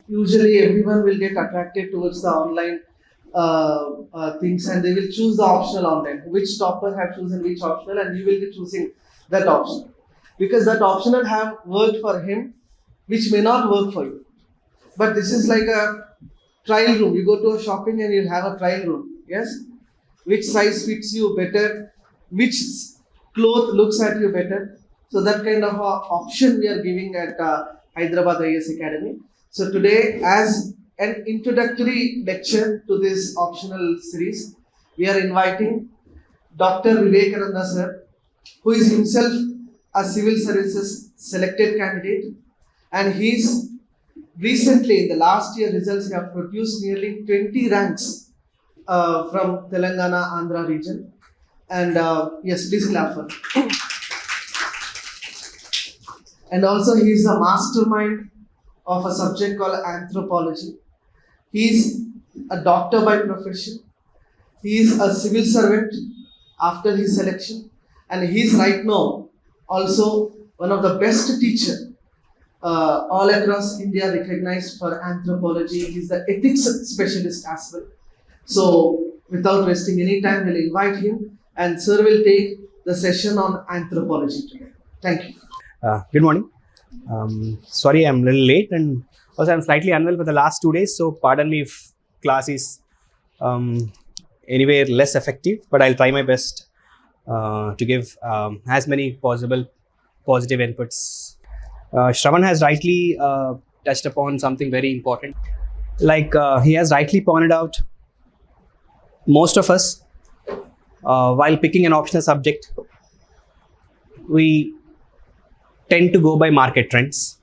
usually everyone will get attracted towards the online things, and they will choose the optional online. Which topper have chosen which optional, and you will be choosing that optional because that optional have worked for him, which may not work for you. But this is like a trial room. You go to a shopping and you have a trial room. Yes, which size fits you better, which cloth looks at you better. So that kind of option we are giving at Hyderabad IAS Academy. So today, as an introductory lecture to this optional series, we are inviting Dr. Vivekananda sir, who is himself a civil services selected candidate, and he's recently in the last year results he have produced nearly 20 ranks from Telangana, Andhra region. And yes, please clap for him. And also he is a mastermind of a subject called Anthropology. He is a doctor by profession. He is a civil servant after his selection, and he is right now also one of the best teacher all across India, recognized for anthropology. He is the ethics specialist as well. So without wasting any time, we'll invite him, and sir will take the session on anthropology today. Thank you. Good morning. Sorry I'm a little late, and also I'm slightly unwell for the last 2 days, so pardon me if class is anywhere less effective, but I'll try my best to give as many possible positive inputs. Shravan has rightly touched upon something very important. Like he has rightly pointed out, most of us, while picking an optional subject, we tend to go by market trends.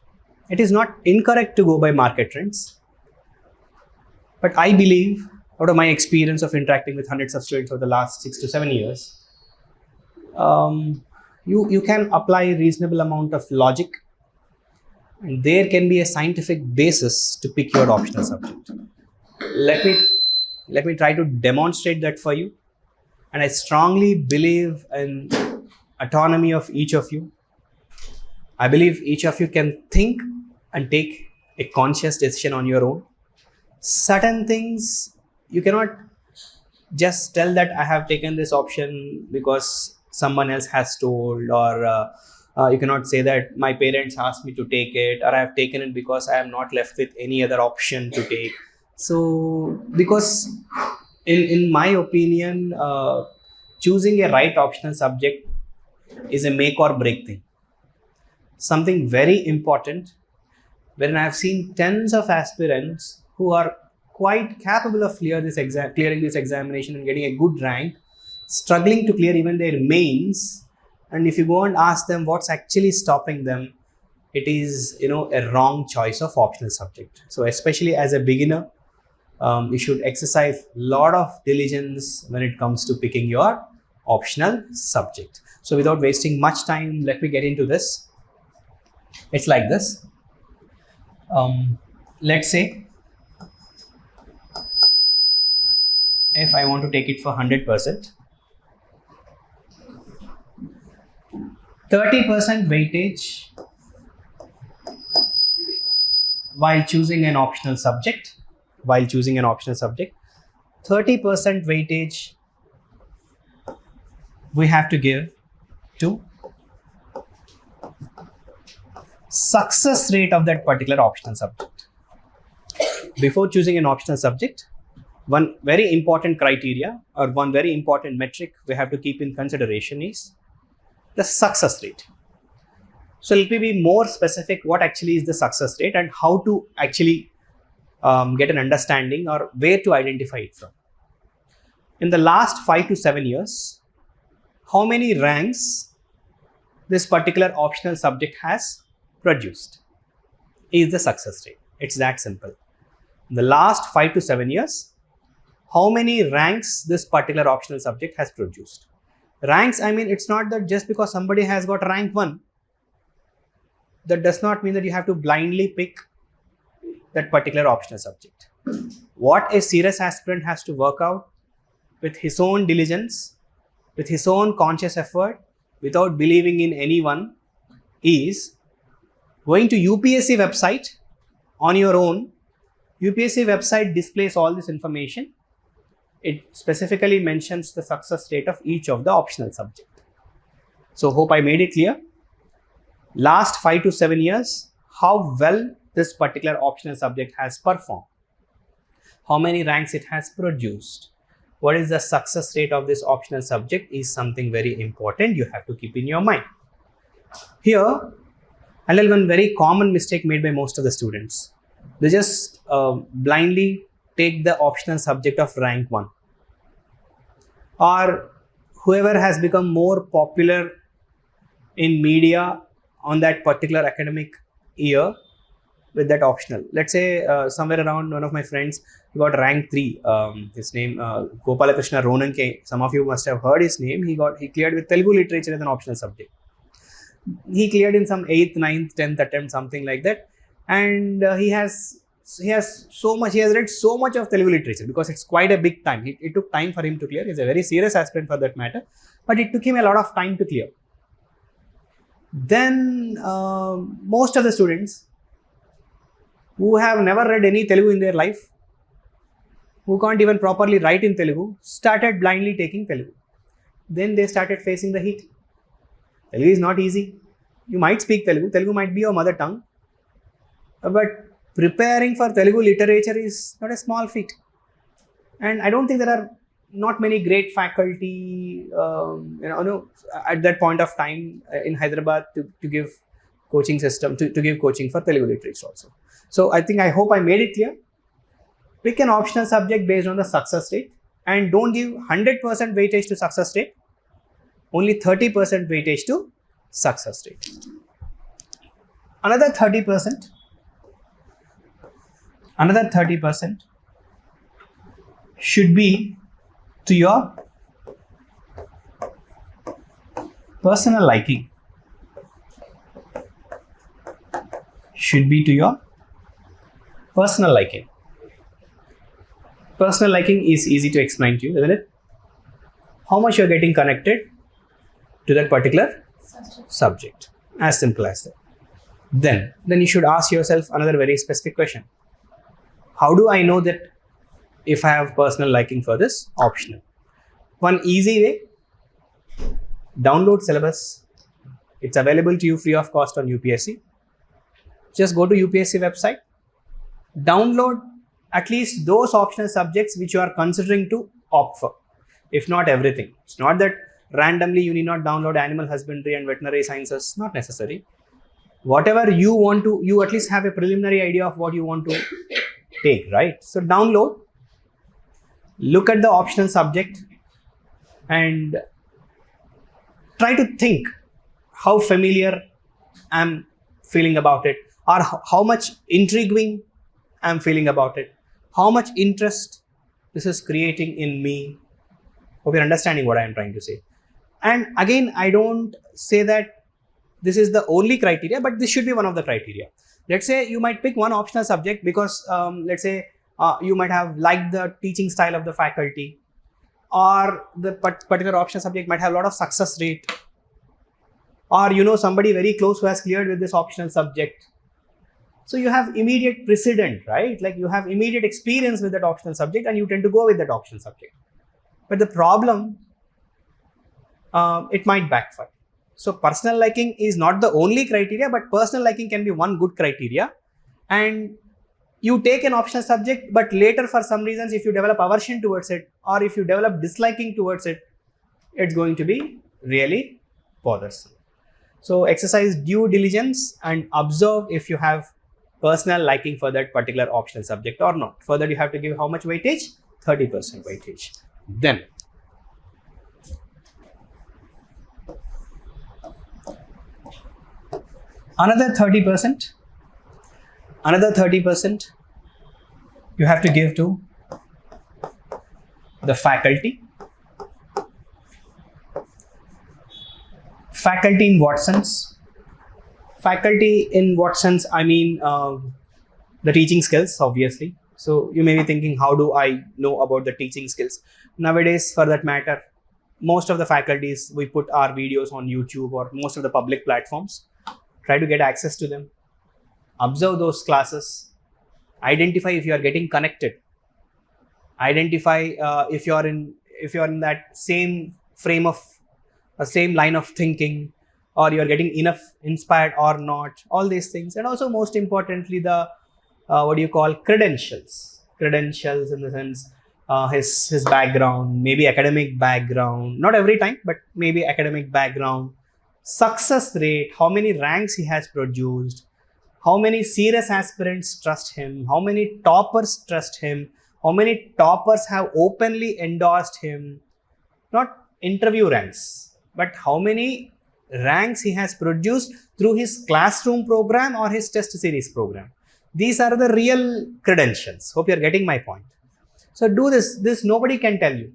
It is not incorrect to go by market trends, but I believe, out of my experience of interacting with hundreds of students over the last 6 to 7 years, you can apply a reasonable amount of logic, and there can be a scientific basis to pick your optional subject. Let me try to demonstrate that for you. And I strongly believe in autonomy of each of you. I believe each of you can think and take a conscious decision on your own. Certain things you cannot just tell that I have taken this option because someone else has told, or you cannot say that my parents asked me to take it, or I have taken it because I am not left with any other option to take. So because in my opinion, choosing a right optional subject is a make or break thing. Something very important, wherein I have seen tens of aspirants who are quite capable of clearing this examination and getting a good rank, struggling to clear even their mains. And if you go and ask them what's actually stopping them, it is a wrong choice of optional subject. So especially as a beginner, you should exercise a lot of diligence when it comes to picking your optional subject. So without wasting much time, let me get into this. It's like this. Let's say if I want to take it for 100%, 30% weightage while choosing an optional subject. 30% weightage we have to give to success rate of that particular optional subject. Before choosing an optional subject, one very important criteria or one very important metric we have to keep in consideration is the success rate. So let me be more specific what actually is the success rate and how to actually get an understanding or where to identify it from. In the last 5 to 7 years, how many ranks this particular optional subject has produced is the success rate. It's that simple. In the last 5 to 7 years, how many ranks this particular optional subject has produced. Ranks, I mean, it's not that just because somebody has got rank 1, that does not mean that you have to blindly pick that particular optional subject. What a serious aspirant has to work out with his own diligence, with his own conscious effort, without believing in anyone, is going to UPSC website on your own UPSC website displays all this information. It specifically mentions the success rate of each of the optional subject. So hope I made it clear. Last 5 to 7 years, how well this particular optional subject has performed, how many ranks it has produced, what is the success rate of this optional subject is something very important you have to keep in your mind. Here, one very common mistake made by most of the students. They just blindly take the optional subject of rank 1, or whoever has become more popular in media on that particular academic year with that optional. Let's say somewhere around one of my friends, he got rank 3. His name Gopalakrishna Ronan K. Some of you must have heard his name. He cleared with Telugu literature as an optional subject. He cleared in some 8th, 9th, 10th attempt, something like that. And he has read so much of Telugu literature because it's quite a big time. It took time for him to clear. He's a very serious aspirant for that matter, but it took him a lot of time to clear. Then most of the students who have never read any Telugu in their life, who can't even properly write in Telugu, started blindly taking Telugu. Then they started facing the heat. Telugu is not easy. You might speak Telugu. Telugu might be your mother tongue. But preparing for Telugu literature is not a small feat. And I don't think there are not many great faculty at that point of time in Hyderabad to give coaching system, to give coaching for Telugu literature also. So I hope I made it clear. Pick an optional subject based on the success rate and don't give 100% weightage to success rate. Only 30% weightage to success rate. Another 30% should be to your personal liking. Should be to your personal liking. Personal liking is easy to explain to you, isn't it? How much you're getting connected to that particular subject. As simple as that. Then you should ask yourself another very specific question. How do I know that if I have personal liking for this optional? One easy way, download syllabus. It's available to you free of cost on UPSC. Just go to UPSC website, download at least those optional subjects which you are considering to opt for, if not everything. It's not that randomly you need not download animal husbandry and veterinary sciences, not necessary. Whatever you want to, you at least have a preliminary idea of what you want to take, right? So download, look at the optional subject and try to think how familiar I'm feeling about it, or how much intriguing I'm feeling about it, how much interest this is creating in me. Hope you're understanding what I am trying to say. And again, I don't say that this is the only criteria, but this should be one of the criteria. Let's say you might pick one optional subject because let's say you might have liked the teaching style of the faculty, or the particular optional subject might have a lot of success rate, or you know somebody very close who has cleared with this optional subject. So you have immediate precedent, right? Like you have immediate experience with that optional subject and you tend to go with that optional subject. But the problem, it might backfire. So personal liking is not the only criteria, but personal liking can be one good criteria. And you take an optional subject, but later for some reasons, if you develop aversion towards it, or if you develop disliking towards it, it's going to be really bothersome. So exercise due diligence and observe if you have personal liking for that particular optional subject or not. For that, you have to give how much weightage? 30% weightage. Then another 30% you have to give to the faculty. Faculty in what sense? Faculty in what sense? I mean the teaching skills, obviously. So you may be thinking, how do I know about the teaching skills? Nowadays, for that matter, most of the faculties, we put our videos on YouTube or most of the public platforms. Try to get access to them. Observe those classes Identify if you are getting connected. Identify if you are in that same frame of same line of thinking, or you are getting enough inspired or not. All these things, and also most importantly, the what do you call credentials in the sense his background, maybe academic background, not every time, but maybe academic background, success rate, how many ranks he has produced, how many serious aspirants trust him, how many toppers trust him, how many toppers have openly endorsed him. Not interview ranks, but how many ranks he has produced through his classroom program or his test series program. These are the real credentials. Hope you are getting my point. So do this nobody can tell you.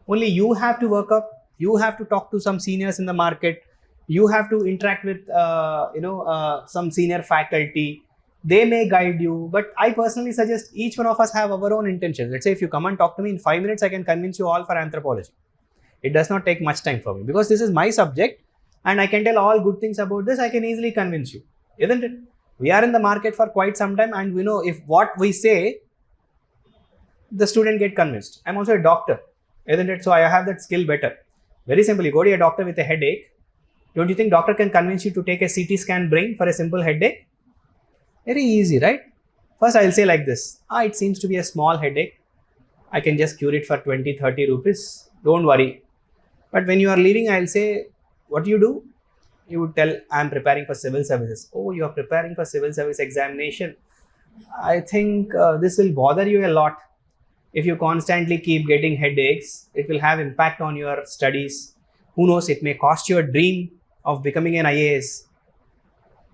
Only you have to work up. You have to talk to some seniors in the market. You have to interact with some senior faculty. They may guide you, but I personally suggest each one of us have our own intentions. Let's say if you come and talk to me in 5 minutes, I can convince you all for anthropology. It does not take much time for me because this is my subject and I can tell all good things about this. I can easily convince you, isn't it? We are in the market for quite some time and we know if what we say, the student get convinced. I'm also a doctor, isn't it? So I have that skill better. Very simply, go to a doctor with a headache. Don't you think doctor can convince you to take a CT scan brain for a simple headache? Very easy, right? First, I'll say like this. It seems to be a small headache. I can just cure it for 20-30 rupees. Don't worry. But when you are leaving, I'll say, what do you do? You would tell, I'm preparing for civil services. Oh, you are preparing for civil service examination. I think this will bother you a lot. If you constantly keep getting headaches, it will have impact on your studies. Who knows, it may cost you a dream of becoming an IAS.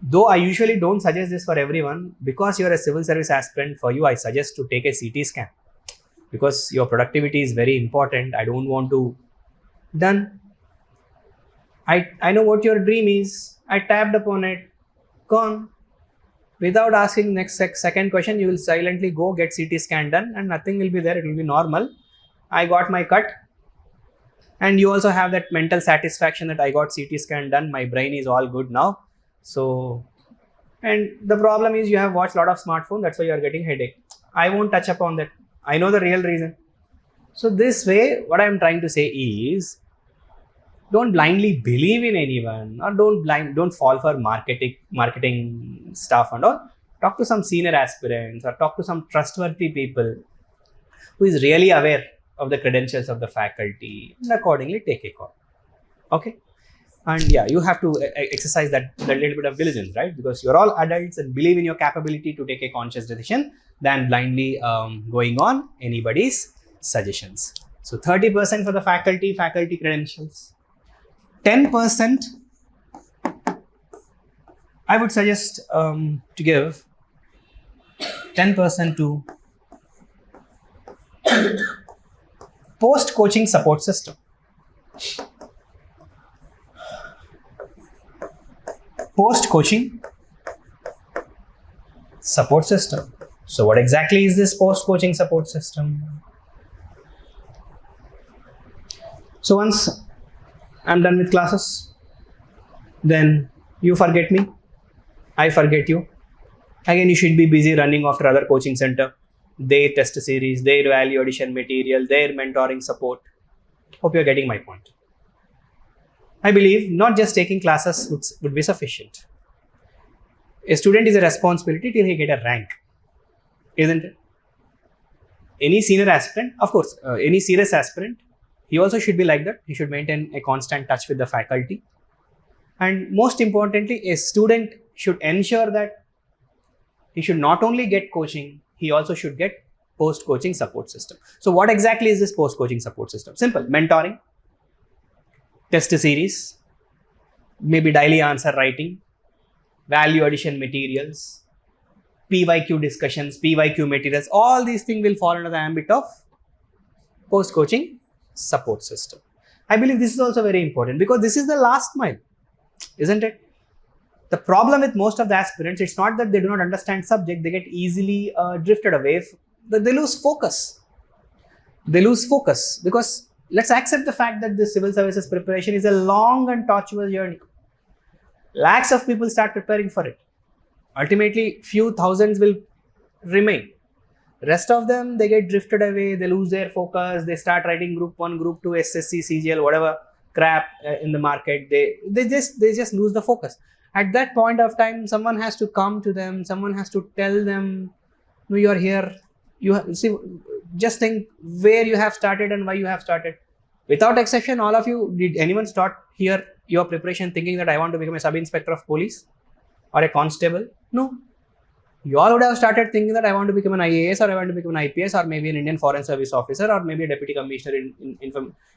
Though I usually don't suggest this for everyone, because you're a civil service aspirant, for you I suggest to take a CT scan. Because your productivity is very important. I don't want to. Done. I know what your dream is. I tapped upon it. Gone. Without asking next second question, you will silently go get CT scan done and nothing will be there. It will be normal. I got my cut. And you also have that mental satisfaction that I got CT scan done. My brain is all good now. So, and the problem is you have watched a lot of smartphone. That's why you are getting headache. I won't touch upon that. I know the real reason. So this way, what I am trying to say is, don't blindly believe in anyone, or don't fall for marketing stuff and all. Talk to some senior aspirants or talk to some trustworthy people who is really aware of the credentials of the faculty and accordingly take a call. Okay. And yeah, you have to exercise that little bit of diligence, right? Because you're all adults and believe in your capability to take a conscious decision than blindly going on anybody's suggestions. So 30% for the faculty credentials. 10% I would suggest to give 10% to post-coaching support system. Post-coaching support system. So what exactly is this post-coaching support system? So once I'm done with classes, then you forget me, I forget you. Again, you should be busy running after other coaching center, their test series, their value addition material, their mentoring support. Hope you're getting my point. I believe not just taking classes would be sufficient. A student is a responsibility till he get a rank, isn't it? Any senior aspirant, of course, any serious aspirant, he also should be like that. He should maintain a constant touch with the faculty. And most importantly, a student should ensure that he should not only get coaching, he also should get post-coaching support system. So what exactly is this post-coaching support system? Simple. Mentoring, test series, maybe daily answer writing, value addition materials, PYQ discussions, PYQ materials. All these things will fall under the ambit of post-coaching support system. I believe this is also very important because this is the last mile, isn't it? The problem with most of the aspirants, it's not that they do not understand subject, they get easily drifted away. They lose focus. They lose focus because let's accept the fact that the civil services preparation is a long and tortuous journey. Lakhs of people start preparing for it. Ultimately, few thousands will remain. Rest of them, they get drifted away, they lose their focus, they start writing group 1, group 2, SSC, CGL, whatever crap in the market. They just lose the focus. At that point of time, someone has to come to them, someone has to tell them, no, you are here. See, just think where you have started and why you have started. Without exception, all of you, did anyone start here your preparation thinking that I want to become a sub-inspector of police or a constable? No. You all would have started thinking that I want to become an IAS or I want to become an IPS or maybe an Indian Foreign Service officer or maybe a deputy commissioner in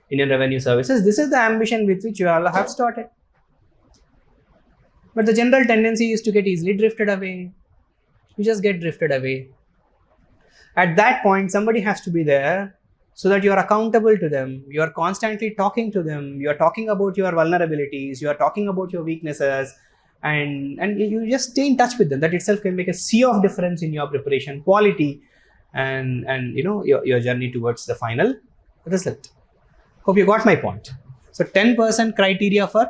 Indian Revenue Services. This is the ambition with which you all have started. But the general tendency is to get easily drifted away. You just get drifted away. At that point, somebody has to be there so that you are accountable to them. You are constantly talking to them. You are talking about your vulnerabilities. You are talking about your weaknesses. And you just stay in touch with them. That itself can make a sea of difference in your preparation quality and your journey towards the final result. Hope you got my point. So 10% criteria for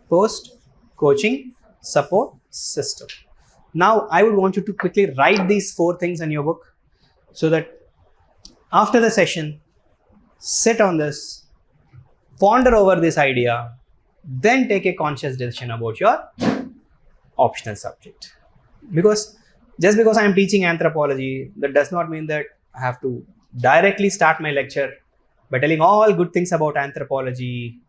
post coaching support system. Now I would want you to quickly write these 4 things in your book so that after the session, sit on this, ponder over this idea, then take a conscious decision about your optional subject. Because just because I am teaching anthropology, that does not mean that I have to directly start my lecture by telling all good things about anthropology,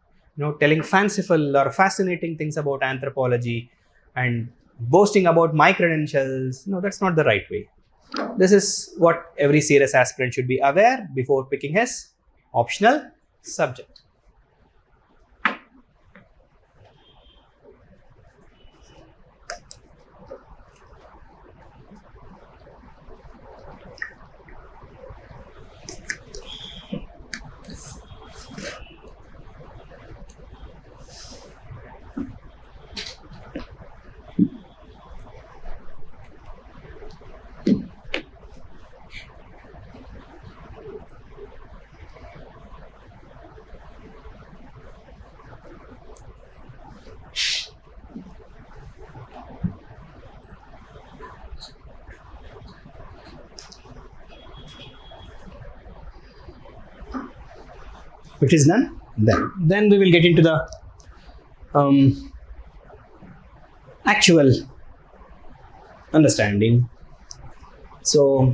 telling fanciful or fascinating things about anthropology and boasting about my credentials. No, that's not the right way. This is what every serious aspirant should be aware before picking his optional subject. Which is done. Then we will get into the actual understanding. So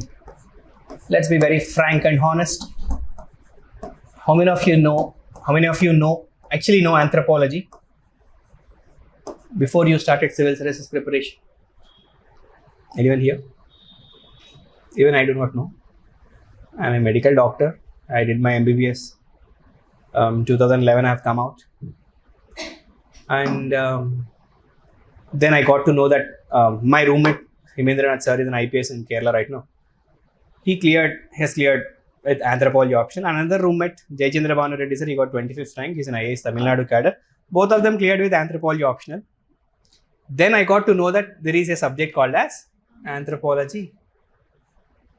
let's be very frank and honest. How many of you actually know anthropology before you started civil services preparation? Anyone here? Even I do not know. I'm a medical doctor. I did my MBBS. 2011 I have come out, and then I got to know that my roommate Himendranath sir is an IPS in Kerala right now. He has cleared with anthropology option. Another roommate, Jayachandra Bhanu Reddy sir, he got 25th rank. He's an IAS Tamil Nadu cadre. Both of them cleared with anthropology optional. Then I got to know that there is a subject called as anthropology.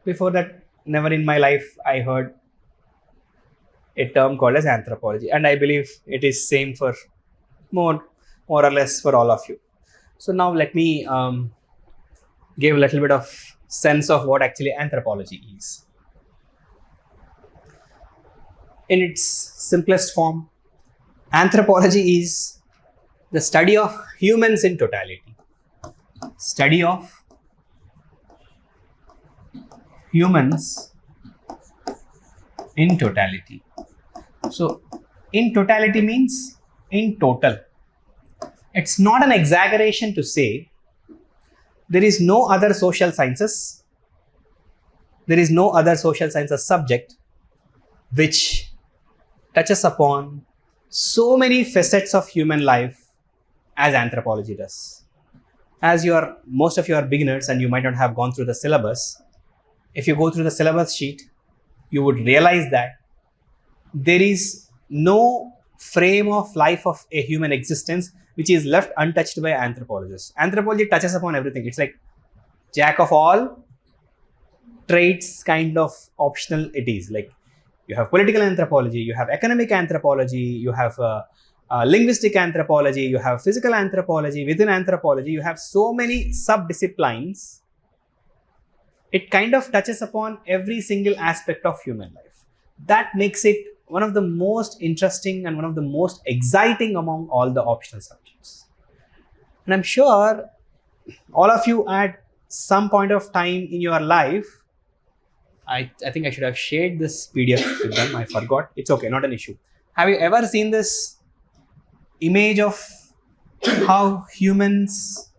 Before that, never in my life I heard a term called as anthropology, and I believe it is same for more or less for all of you. So now let me give a little bit of sense of what actually anthropology is. In its simplest form, anthropology is the study of humans in totality. Study of humans in totality. So, in totality means in total. It's not an exaggeration to say there is no other social sciences, subject which touches upon so many facets of human life as anthropology does. As most of you are beginners and you might not have gone through the syllabus, if you go through the syllabus sheet, you would realize that there is no frame of life of a human existence which is left untouched by anthropologists. Anthropology touches upon everything. It's like jack of all traits kind of optional it is. Like you have political anthropology, you have economic anthropology, you have linguistic anthropology, you have physical anthropology. Within anthropology, you have so many sub-disciplines it kind of touches upon every single aspect of human life. That makes it one of the most interesting and one of the most exciting among all the optional subjects. And I'm sure all of you at some point of time in your life, I think I should have shared this PDF with them. I forgot. It's okay, not an issue. Have you ever seen this image of how humans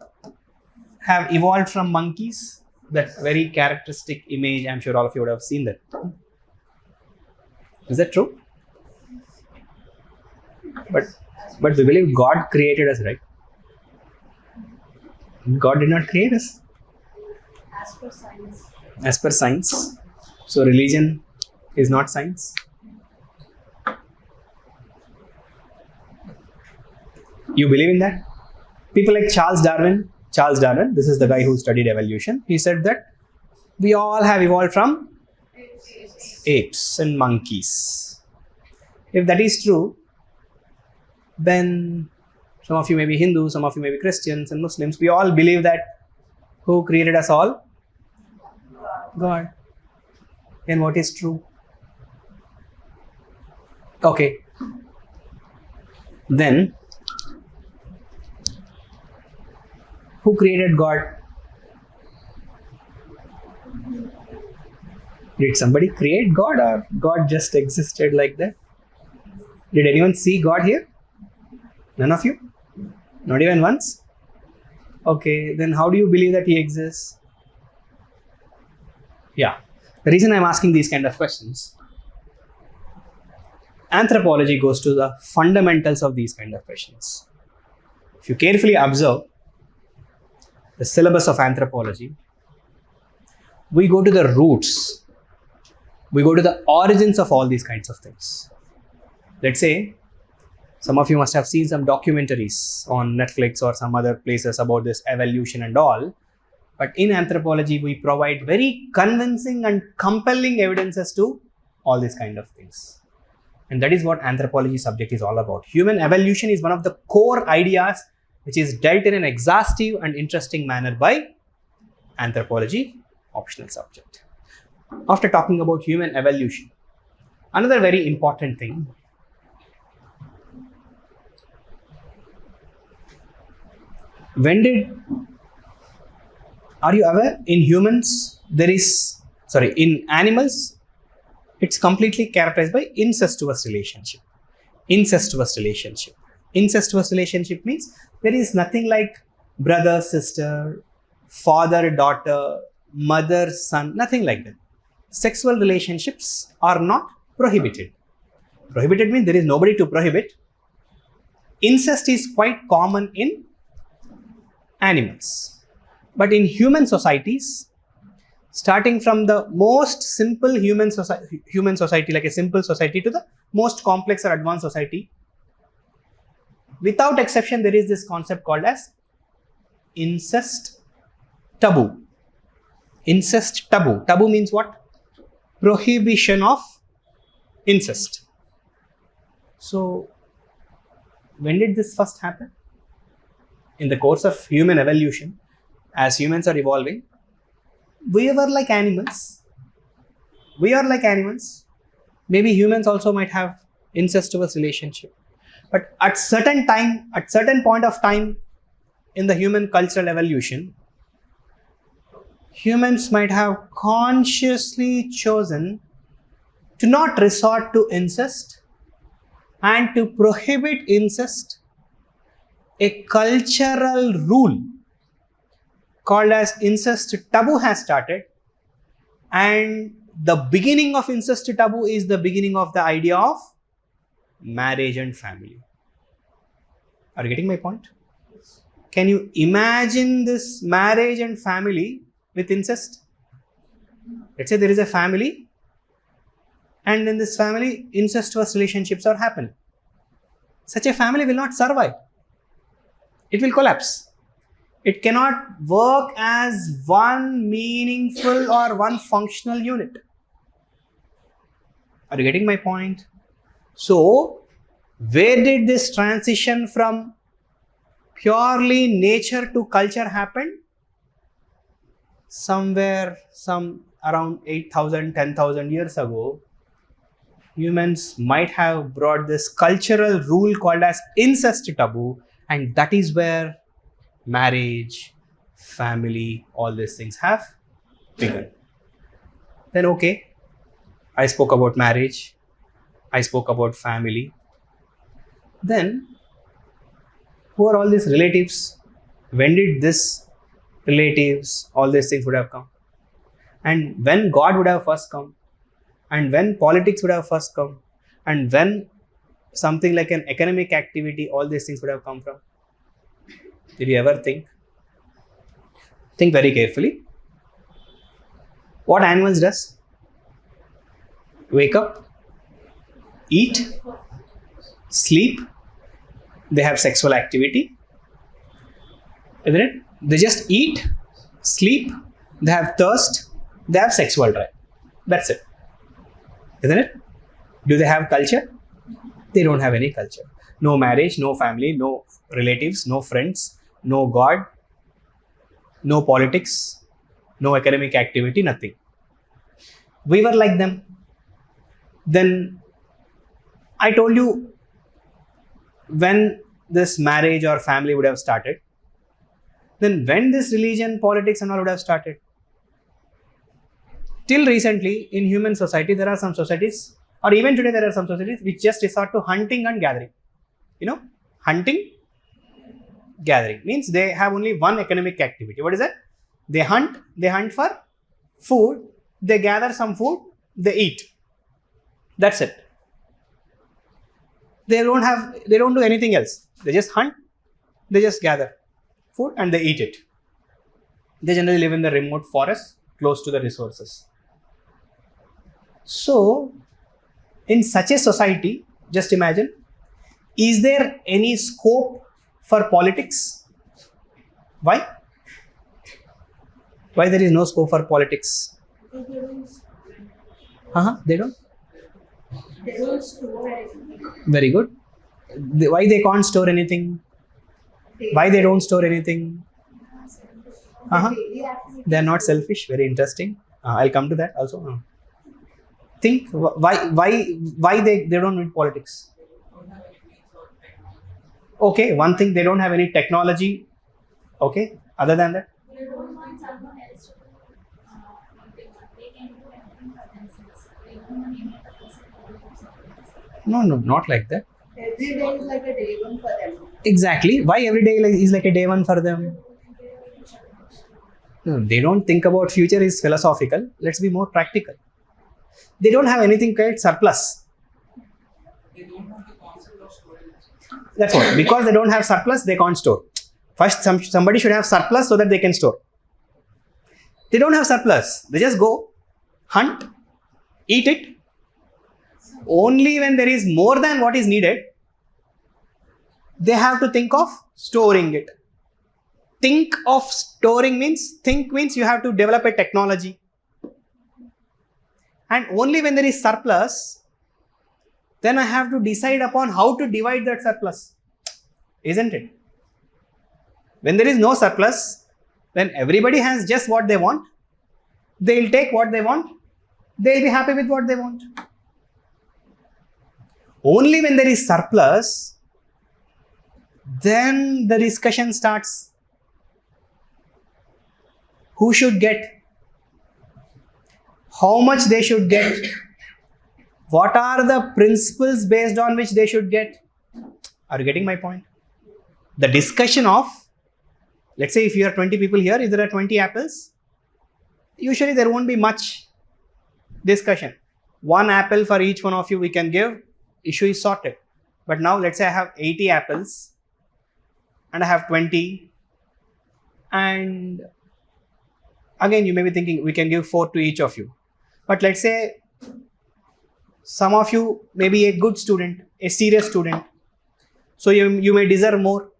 have evolved from monkeys? That very characteristic image. I'm sure all of you would have seen that. Is that true? But we believe God created us, right? God did not create us. As per science. As per science. So religion is not science. You believe in that? People like Charles Darwin, this is the guy who studied evolution. He said that we all have evolved from apes and monkeys. If that is true, then some of you may be Hindu, some of you may be Christians and Muslims. We all believe that who created us all? God. And what is true? Okay. Then, who created God? Did somebody create God, or God just existed like that? Did anyone see God here? None of you? Not even once? Okay, then how do you believe that He exists? Yeah, the reason I'm asking these kind of questions, anthropology goes to the fundamentals of these kind of questions. If you carefully observe the syllabus of anthropology, we go to the roots, we go to the origins of all these kinds of things. Let's say, some of you must have seen some documentaries on Netflix or some other places about this evolution and all. But in anthropology, we provide very convincing and compelling evidences to all these kind of things. And that is what anthropology subject is all about. Human evolution is one of the core ideas which is dealt in an exhaustive and interesting manner by anthropology optional subject. After talking about human evolution, another very important thing, are you aware, in animals, it's completely characterized by incestuous relationship. Incestuous relationship means there is nothing like brother, sister, father, daughter, mother, son, nothing like that. Sexual relationships are not prohibited. Prohibited means there is nobody to prohibit. Incest is quite common in animals. But in human societies, starting from the most simple human society, like a simple society, to the most complex or advanced society, without exception, there is this concept called as incest taboo. Incest taboo. Taboo means what? Prohibition of incest. So, when did this first happen? In the course of human evolution, as humans are evolving, we were like animals. Maybe humans also might have incestuous relationship. But at certain point of time in the human cultural evolution, humans might have consciously chosen to not resort to incest and to prohibit incest. A cultural rule called as incest taboo has started, and the beginning of incest taboo is the beginning of the idea of marriage and family. Are you getting my point? Can you imagine this marriage and family with incest? Let's say there is a family, and in this family incestuous relationships are happening. Such a family will not survive. It will collapse. It cannot work as one meaningful or one functional unit. Are you getting my point? So, where did this transition from purely nature to culture happen? some around 8,000, 10,000 years ago, humans might have brought this cultural rule called as incest taboo, and that is where marriage, family, all these things have begun. Then okay, I spoke about marriage, I spoke about family. Then who are all these relatives? When did this relatives, all these things would have come? And when God would have first come? And when politics would have first come? And when something like an economic activity, all these things would have come from? Did you ever think? Think very carefully. What animals does? Wake up, eat, sleep, they have sexual activity, isn't it? They just eat, sleep, they have thirst, they have sexual drive. That's it. Isn't it? Do they have culture? They don't have any culture. No marriage, no family, no relatives, no friends, no God, no politics, no academic activity, nothing. We were like them. Then I told you when this marriage or family would have started, then when this religion, politics and all would have started. Till recently in human society, there are some societies, or even today there are some societies which just resort to hunting and gathering. You know, hunting, gathering means they have only one economic activity. What is that? They hunt for food, they gather some food, they eat. That's it. They don't do anything else. They just hunt, they just gather food and they eat it. They generally live in the remote forest close to the resources. So, in such a society, just imagine, is there any scope for politics? Why? Why there is no scope for politics? They don't? They don't store anything. Very good. Why they can't store anything? Why they don't store anything? They are not selfish. Very interesting. I'll come to that also. Think why they don't need politics. Okay, one thing, they don't have any technology. Okay, other than that. They don't want someone else to do what they want. They can do everything for themselves. They don't want any other person to do something. No, not like that. Every day is like a day one for them. Exactly. Why every day is like a day one for them? No, they don't think about future is philosophical. Let's be more practical. They don't have anything called surplus. They don't have the concept of storage. That's what. Because they don't have surplus, they can't store. First, somebody should have surplus so that they can store. They don't have surplus. They just go, hunt, eat it. Only when there is more than what is needed, they have to think of storing it. Think of storing means you have to develop a technology. And only when there is surplus, then I have to decide upon how to divide that surplus. Isn't it? When there is no surplus, when everybody has just what they want, they'll take what they want, they'll be happy with what they want. Only when there is surplus, then the discussion starts. Who should get? How much they should get? What are the principles based on which they should get? Are you getting my point? The discussion of, let's say if you are 20 people here, if there are 20 apples, usually there won't be much discussion. One apple for each one of you we can give, issue is sorted. But now let's say I have 80 apples and I have 20, and again you may be thinking we can give 4 to each of you. But let's say some of you may be a good student, a serious student, so you may deserve more.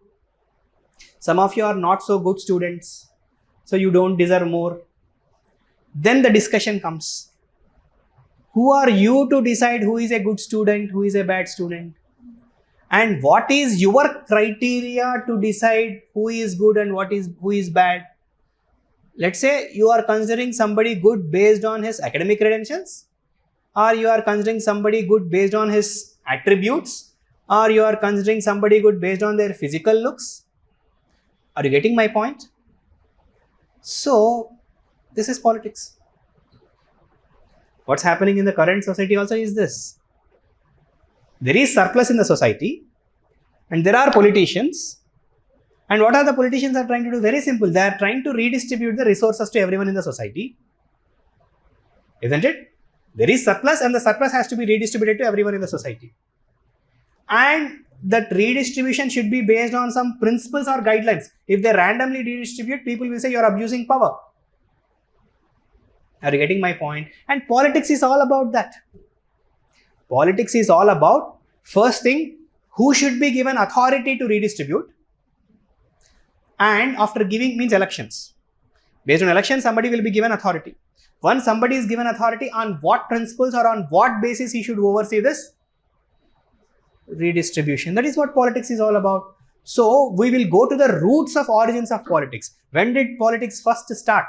Some of you are not so good students, so you don't deserve more. Then the discussion comes. Who are you to decide who is a good student, who is a bad student? And what is your criteria to decide who is good and who is bad? let's say you are considering somebody good based on his academic credentials, or you are considering somebody good based on his attributes, or you are considering somebody good based on their physical looks. Are you getting my point? So this is politics. What's happening in the current society also is this. There is surplus in the society and there are politicians. And what are the politicians are trying to do? Very simple. They are trying to redistribute the resources to everyone in the society. Isn't it? There is surplus and the surplus has to be redistributed to everyone in the society. And that redistribution should be based on some principles or guidelines. If they randomly redistribute, people will say you are abusing power. Are you getting my point? And politics is all about that. Politics is all about, first thing, who should be given authority to redistribute. And after giving means elections. Based on elections, somebody will be given authority. Once somebody is given authority, on what principles or on what basis he should oversee this? Redistribution. That is what politics is all about. So we will go to the roots of origins of politics. When did politics first start?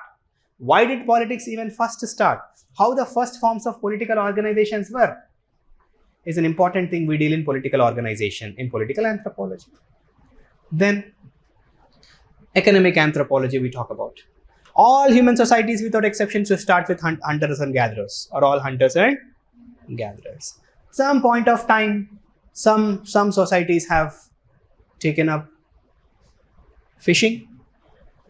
Why did politics even first start? How the first forms of political organizations were? Is an important thing we deal in political organization, in political anthropology. Then economic anthropology we talk about. All human societies without exception should start with hunters and gatherers, or all hunters and gatherers. Some point of time, some societies have taken up fishing.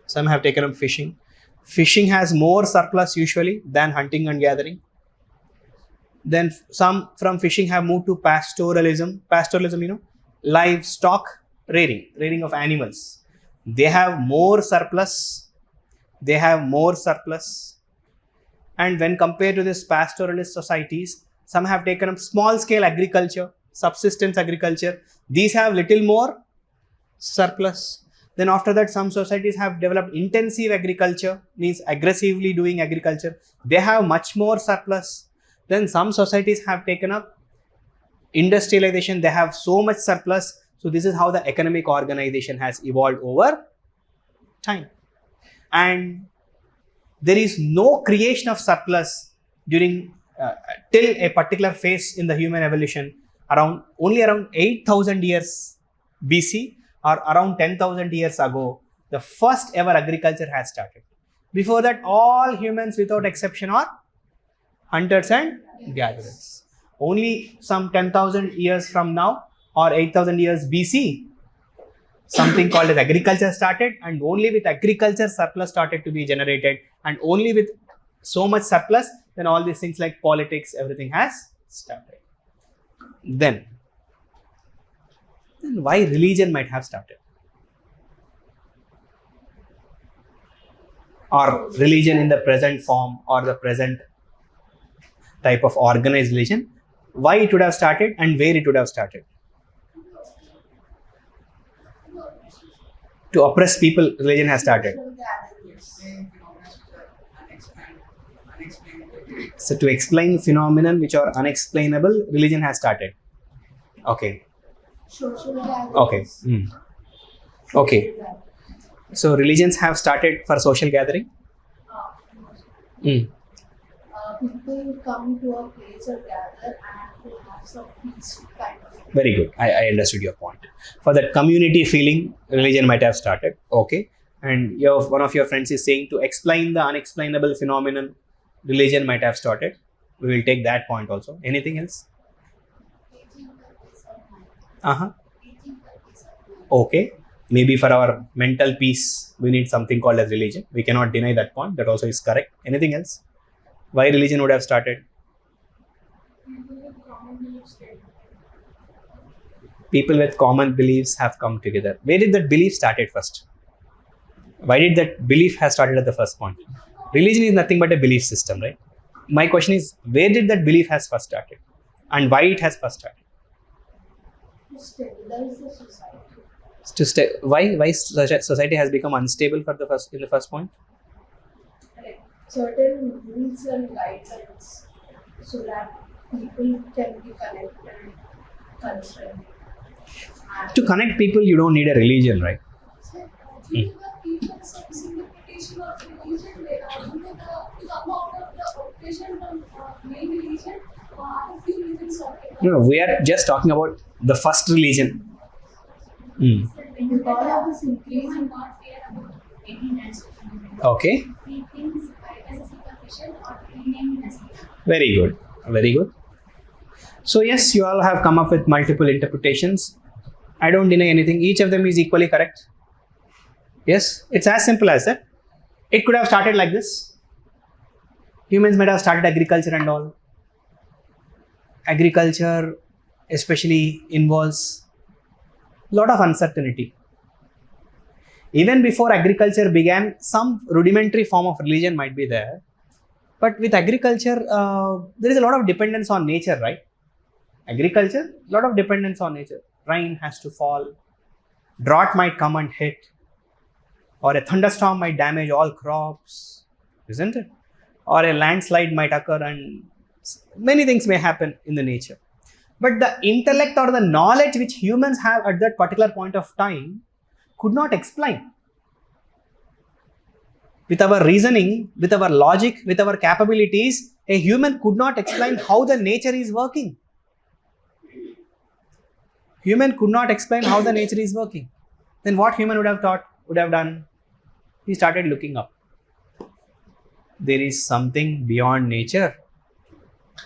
Some have taken up fishing. Fishing has more surplus usually than hunting and gathering. Then some from fishing have moved to pastoralism. Pastoralism, livestock rearing of animals. They have more surplus. And when compared to this pastoralist societies, some have taken up small scale agriculture, subsistence agriculture. These have little more surplus. Then after that, some societies have developed intensive agriculture, means aggressively doing agriculture. They have much more surplus. Then some societies have taken up industrialization. They have so much surplus. So this is how the economic organization has evolved over time. And there is no creation of surplus during till a particular phase in the human evolution, only around 8,000 years BC or around 10,000 years ago, the first ever agriculture has started. Before that, all humans without exception are hunters and gatherers. Only some 10,000 years from now or 8,000 years BC, something called as agriculture started, and only with agriculture surplus started to be generated, and only with so much surplus, then all these things like politics, everything has started. Then why religion might have started, or religion in the present form or the present type of organized religion, why it would have started and where it would have started. To oppress people, religion has started. So to explain phenomenon which are unexplainable, religion has started. Okay. Okay. Okay. So religions have started for social gathering. People come to a place or gather and to have some peace kind of. Very good. I understood your point. For that community feeling, religion might have started. Okay. And one of your friends is saying to explain the unexplainable phenomenon, religion might have started. We will take that point also. Anything else? Okay. Maybe for our mental peace, we need something called as religion. We cannot deny that point. That also is correct. Anything else? Why religion would have started? People with common beliefs have come together. Where did that belief started first? Why did that belief have started at the first point? Religion is nothing but a belief system, right? My question is, where did that belief has first started? And why it has first started? To stabilize the society. Why society has become unstable in the first point? Like certain rules and guidelines so that people can be connected, constrained. To connect people, you don't need a religion, right? So, do you have people's interpretation of religion? to come out of the oppression from main religion, other few religions are No, we are just talking about the first religion. because of this increase Human in not fear about any natural phenomenon. Okay, He thinks as a superficial or rename it as very good, very good. So yes, you all have come up with multiple interpretations. I don't deny anything. Each of them is equally correct. Yes, it's as simple as that. It could have started like this. Humans might have started agriculture and all. Agriculture especially involves a lot of uncertainty. Even before agriculture began, some rudimentary form of religion might be there. But with agriculture, there is a lot of dependence on nature, right? Agriculture, a lot of dependence on nature. Rain has to fall, drought might come and hit, or a thunderstorm might damage all crops, isn't it? Or a landslide might occur, and many things may happen in the nature. But the intellect or the knowledge which humans have at that particular point of time could not explain. With our reasoning, with our logic, with our capabilities, a human could not explain how the nature is working. Human could not explain how the nature is working. Then what human would have thought, would have done? He started looking up. There is something beyond nature.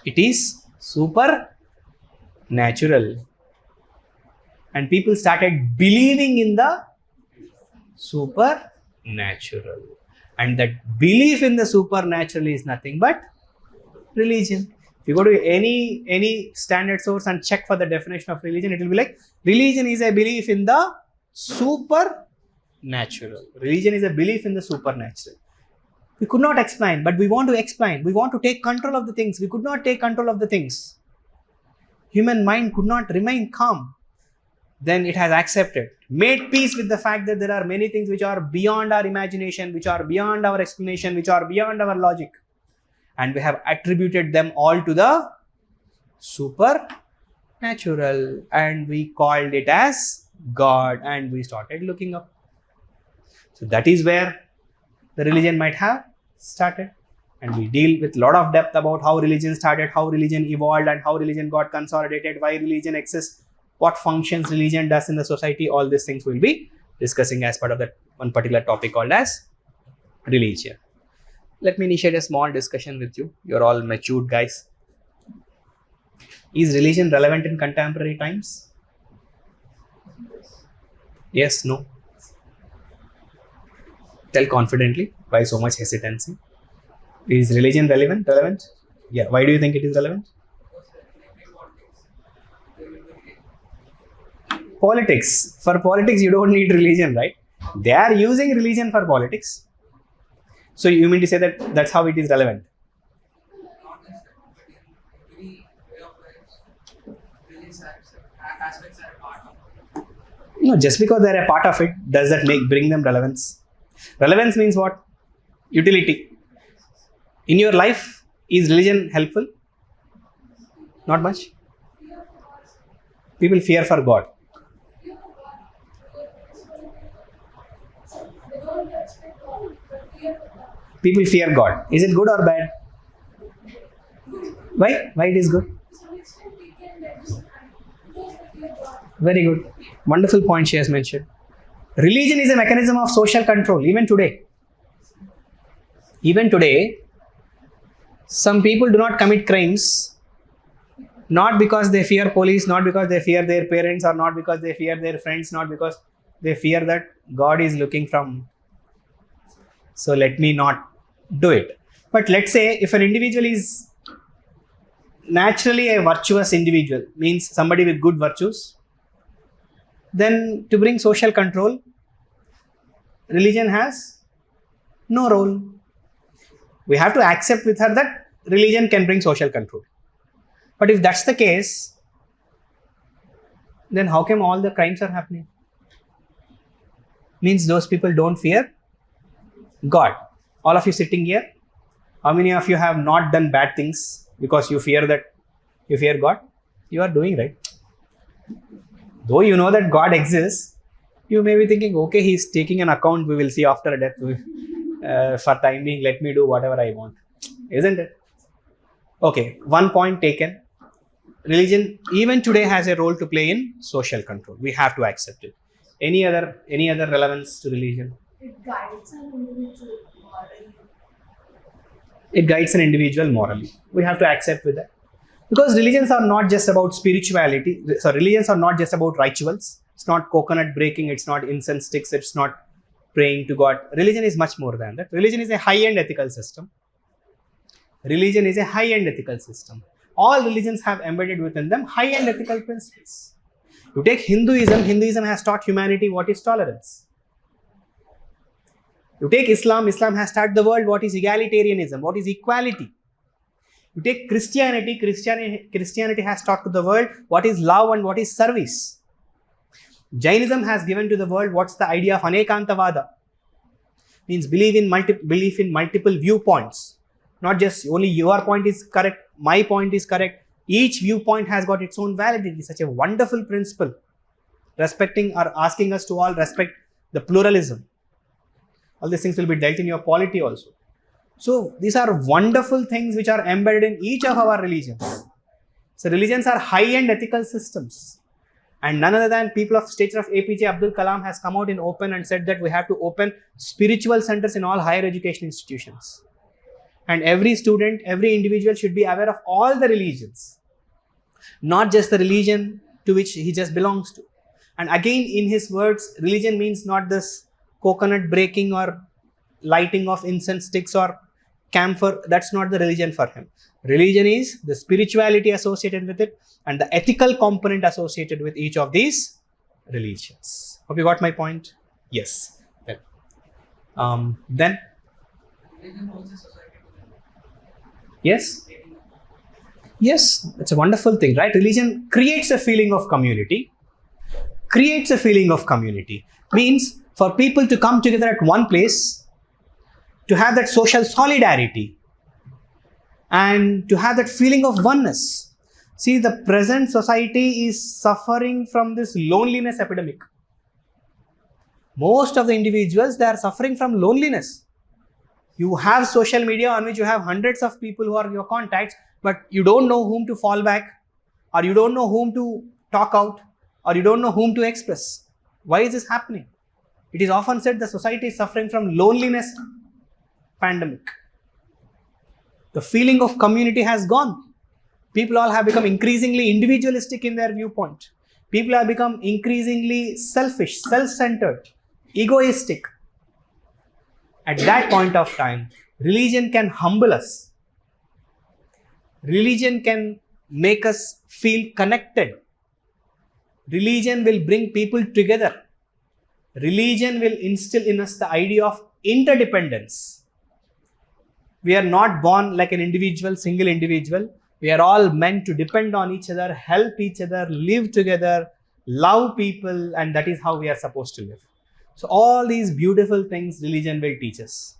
It is supernatural. And people started believing in the supernatural. And that belief in the supernatural is nothing but religion. If you go to any standard source and check for the definition of religion, it will be like, religion is a belief in the supernatural. Religion is a belief in the supernatural. We could not explain, but we want to explain. We want to take control of the things. We could not take control of the things. Human mind could not remain calm. Then it has accepted, made peace with the fact that there are many things which are beyond our imagination, which are beyond our explanation, which are beyond our logic. And we have attributed them all to the supernatural. And we called it as God. And we started looking up. So that is where the religion might have started. And we deal with a lot of depth about how religion started, how religion evolved, and how religion got consolidated, why religion exists, what functions religion does in the society. All these things we'll be discussing as part of that one particular topic called as religion. Let me initiate a small discussion with you. You're all matured guys. Is religion relevant in contemporary times? Yes, no? Tell confidently. Why so much hesitancy? Is religion relevant? Relevant? Yeah. Why do you think it is relevant? Politics. For politics, you don't need religion, right? They are using religion for politics. So you mean to say that that's how it is relevant? No, just because they are a part of it, does that bring them relevance? Relevance means what? Utility. In your life, is religion helpful? Not much. People fear for God. People fear God. Is it good or bad? Why? Why it is good? Very good. Wonderful point she has mentioned. Religion is a mechanism of social control, even today. Even today, some people do not commit crimes, not because they fear police, not because they fear their parents, or not because they fear their friends, not because they fear that God is looking from. So let me not do it. But let's say if an individual is naturally a virtuous individual, means somebody with good virtues, then to bring social control, religion has no role. We have to accept with her that religion can bring social control. But if that's the case, then how come all the crimes are happening? Means those people don't fear God. All of you sitting here, how many of you have not done bad things because you fear God? You are doing right. Though you know that God exists, you may be thinking, okay, he's taking an account, we will see after death. For time being, let me do whatever I want, isn't it? Okay, one point taken. Religion even today has a role to play in social control. We have to accept it. Any other relevance to religion? It guides an individual morally. It guides an individual morally. We have to accept with that. Because religions are not just about spirituality. So religions are not just about rituals. It's not coconut breaking. It's not incense sticks. It's not praying to God. Religion is much more than that. Religion is a high-end ethical system. Religion is a high-end ethical system. All religions have embedded within them high-end ethical principles. You take Hinduism. Hinduism has taught humanity what is tolerance. You take Islam. Islam has taught the world what is egalitarianism, what is equality. You take Christianity. Christianity has taught to the world what is love and what is service. Jainism has given to the world what's the idea of anekantavada. Means belief in multiple viewpoints. Not just only your point is correct, my point is correct. Each viewpoint has got its own validity. Such a wonderful principle. Respecting or asking us to all respect the pluralism. All these things will be dealt in your polity also. So these are wonderful things which are embedded in each of our religions. So religions are high-end ethical systems. And none other than people of stature of APJ Abdul Kalam has come out in open and said that we have to open spiritual centers in all higher education institutions. And every student, every individual should be aware of all the religions. Not just the religion to which he just belongs to. And again, in his words, religion means not this coconut breaking or lighting of incense sticks or camphor. That's not the religion for him. Religion is the spirituality associated with it and the ethical component associated with each of these religions. Hope you got my point? Yes. Then yes? Yes, it's a wonderful thing, right? Religion creates a feeling of community. Creates a feeling of community. Means for people to come together at one place, to have that social solidarity, and to have that feeling of oneness. See, the present society is suffering from this loneliness epidemic. Most of the individuals, they are suffering from loneliness. You have social media on which you have hundreds of people who are your contacts, but you don't know whom to fall back, or you don't know whom to talk out, or you don't know whom to express. Why is this happening? It is often said the society is suffering from loneliness pandemic. The feeling of community has gone. People all have become increasingly individualistic in their viewpoint. People have become increasingly selfish, self-centered, egoistic. At that point of time, religion can humble us. Religion can make us feel connected. Religion will bring people together. Religion will instill in us the idea of interdependence. We are not born like an individual, single individual. We are all meant to depend on each other, help each other, live together, love people, and that is how we are supposed to live. So all these beautiful things religion will teach us.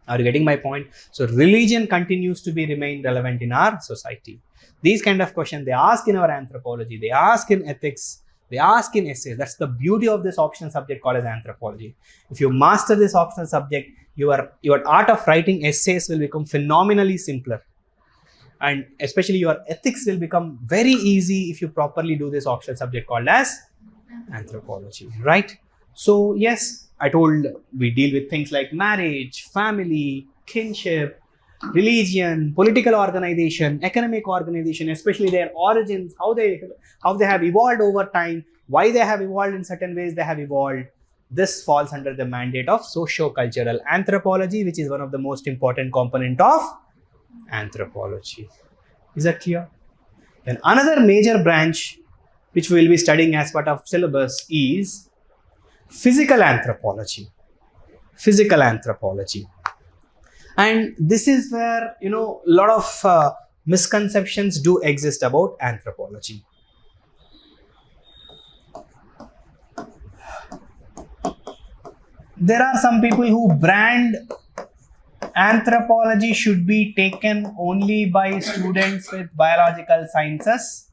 Are you getting my point? So religion continues to remain relevant in our society. These kind of questions they ask in our anthropology, they ask in ethics, they ask in essays. That's the beauty of this optional subject called as anthropology. If you master this optional subject, your art of writing essays will become phenomenally simpler. And especially your ethics will become very easy if you properly do this optional subject called as anthropology, right? So yes, I told we deal with things like marriage, family, kinship, religion, political organization, economic organization, especially their origins, how they have evolved over time, why they have evolved in certain ways they have evolved. This falls under the mandate of socio-cultural anthropology, which is one of the most important component of anthropology. Is that clear? Then another major branch which we will be studying as part of syllabus is physical anthropology. Physical anthropology. And this is where, a lot of misconceptions do exist about anthropology. There are some people who brand anthropology should be taken only by students with biological sciences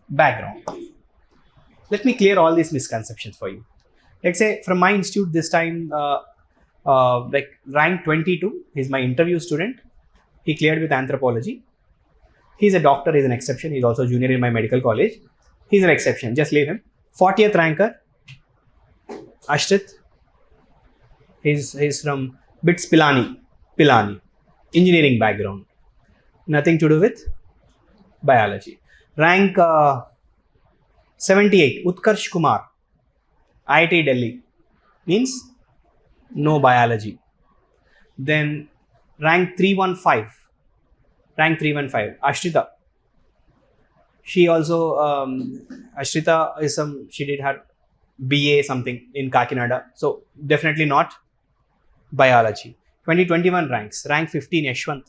background. Let me clear all these misconceptions for you. Let's say from my institute this time, like rank 22. He's my interview student. He cleared with anthropology. He's a doctor, he's an exception. He's also junior in my medical college. He's an exception, just leave him. 40th ranker, Ashrit. He's from BITS Pilani, engineering background. Nothing to do with biology. Rank 78, Utkarsh Kumar, IIT Delhi, means no biology. Then rank 315, Ashrita. She also, Ashrita is she did her BA something in Kakinada. So definitely not biology. 2021 ranks. Rank 15, Yashwant,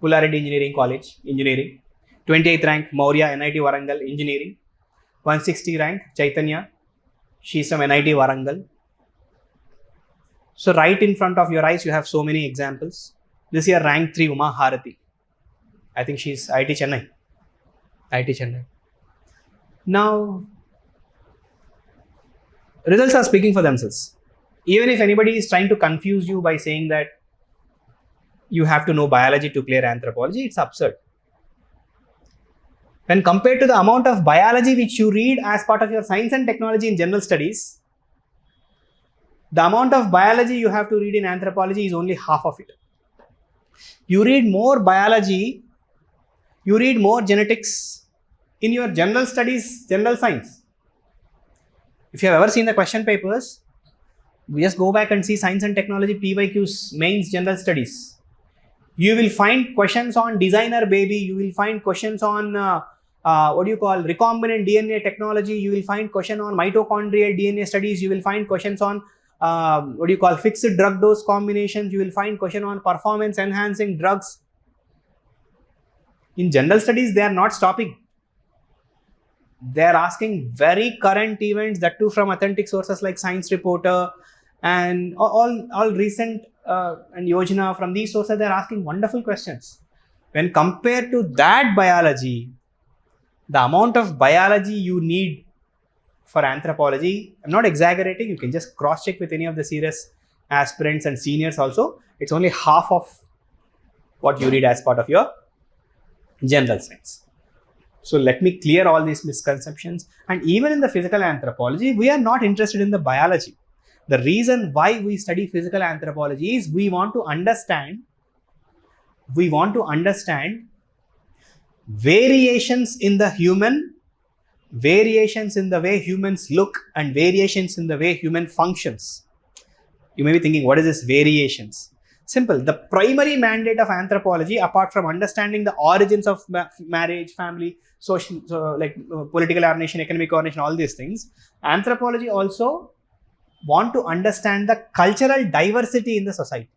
Polarity Engineering College, Engineering. 28th rank, Maurya, NIT Warangal, Engineering. 160 rank, Chaitanya. She's from NIT Warangal. So right in front of your eyes, you have so many examples. This year, rank 3, Uma Harati. I think she's IIT Chennai. Now, results are speaking for themselves. Even if anybody is trying to confuse you by saying that you have to know biology to clear anthropology, it's absurd. When compared to the amount of biology which you read as part of your science and technology in general studies, the amount of biology you have to read in anthropology is only half of it. You read more biology, you read more genetics in your general studies, general science. If you have ever seen the question papers, we just go back and see science and technology PYQs, mains general studies. You will find questions on designer baby, you will find questions on recombinant DNA technology, you will find question on mitochondrial DNA studies, you will find questions on fixed drug dose combinations, you will find question on performance enhancing drugs. In general studies, they are not stopping. They are asking very current events, that too from authentic sources like Science Reporter and all recent and Yojana. From these sources, they are asking wonderful questions. When compared to that biology, the amount of biology you need for anthropology, I'm not exaggerating, you can just cross-check with any of the serious aspirants and seniors also. It's only half of what you read as part of your general science. So let me clear all these misconceptions. And even in the physical anthropology, we are not interested in the biology. The reason why we study physical anthropology is we want to understand variations in the human, variations in the way humans look, and variations in the way human functions. You may be thinking, what is this variations? Simple. The primary mandate of anthropology, apart from understanding the origins of marriage, family, social, political ordination, economic ordination, all these things, anthropology also want to understand the cultural diversity in the society.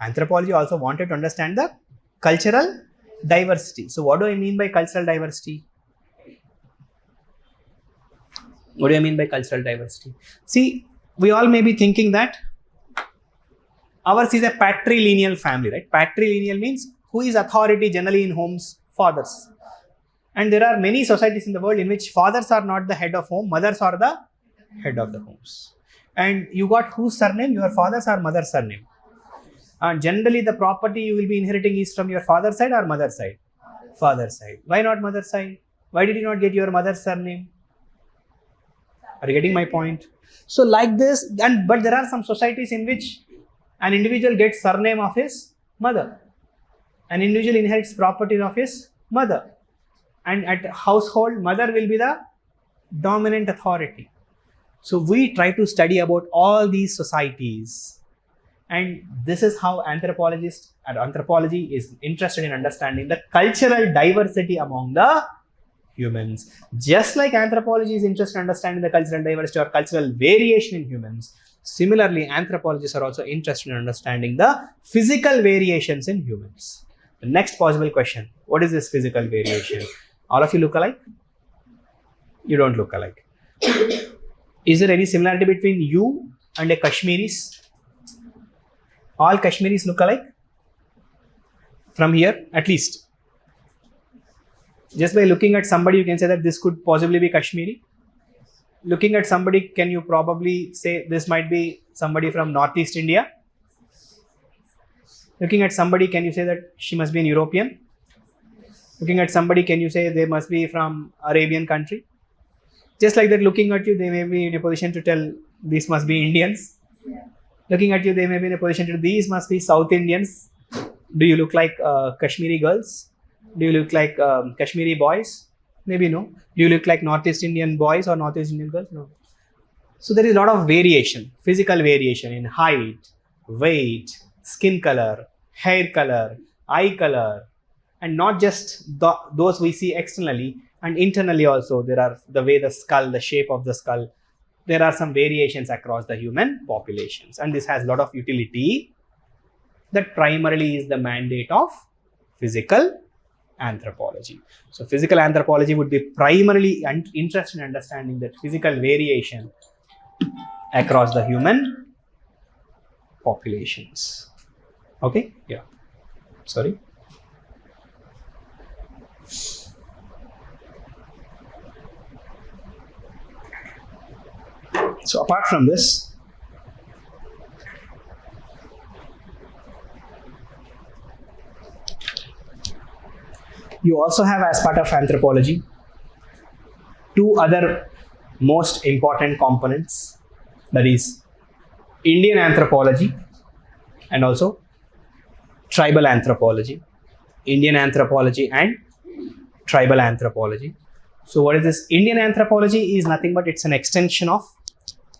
Anthropology also wanted to understand the cultural diversity. So what do I mean by cultural diversity? What do I mean by cultural diversity? See, we all may be thinking that ours is a patrilineal family, right? Patrilineal means who is authority generally in homes? Fathers. And there are many societies in the world in which fathers are not the head of home, mothers are the head of the homes. And you got whose surname? Your father's or mother's surname. And generally the property you will be inheriting is from your father's side or mother's side? Father's side. Why not mother's side? Why did you not get your mother's surname? Are you getting my point? So like this, but there are some societies in which an individual gets surname of his mother. An individual inherits property of his mother. And at household, mother will be the dominant authority. So we try to study about all these societies. And this is how anthropology is interested in understanding the cultural diversity among the humans. Just like anthropology is interested in understanding the cultural diversity or cultural variation in humans, similarly, anthropologists are also interested in understanding the physical variations in humans. The next possible question, what is this physical variation? All of you look alike? You don't look alike. Is there any similarity between you and a Kashmiris? All Kashmiris look alike? From here, at least. Just by looking at somebody, you can say that this could possibly be Kashmiri. looking at somebody, can you probably say this might be somebody from Northeast India? Looking at somebody, can you say that she must be an European? Looking at somebody, can you say they must be from Arabian country? Just like that, looking at you, they may be in a position to tell these must be Indians. Looking at you, they may be in a position to these must be South Indians. Do you look like Kashmiri girls? Do you look like Kashmiri boys? Maybe no. Do you look like Northeast Indian boys or Northeast Indian girls? No. So there is a lot of variation, physical variation in height, weight, skin color, hair color, eye color, and not just those we see externally, and internally also there are the way the skull, the shape of the skull, there are some variations across the human populations, and this has a lot of utility. That primarily is the mandate of physical anthropology. So physical anthropology would be primarily interested in understanding that physical variation across the human populations. Okay, yeah, sorry. So apart from this, you also have, as part of anthropology, two other most important components, that is Indian anthropology and also tribal anthropology. Indian anthropology and tribal anthropology. So what is this? Indian anthropology is nothing but it's an extension of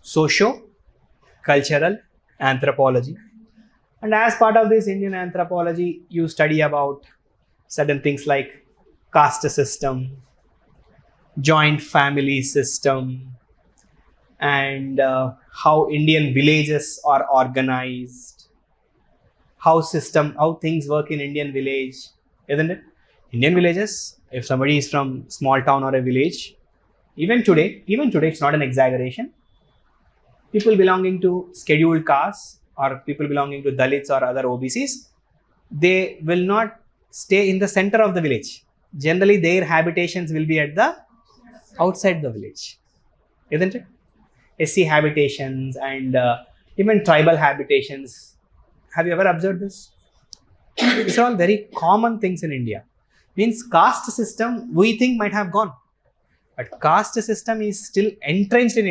socio-cultural anthropology. And as part of this Indian anthropology, you study about certain things like caste system, joint family system, and how Indian villages are organized, how things work in Indian village, isn't it? Indian villages, if somebody is from small town or a village, even today, it's not an exaggeration. People belonging to scheduled castes or people belonging to Dalits or other OBCs, they will not stay in the center of the village. Generally, their habitations will be at the outside the village, isn't it? SC habitations and even tribal habitations. Have you ever observed this? These are all very common things in India. Means caste system we think might have gone, but caste system is still entrenched in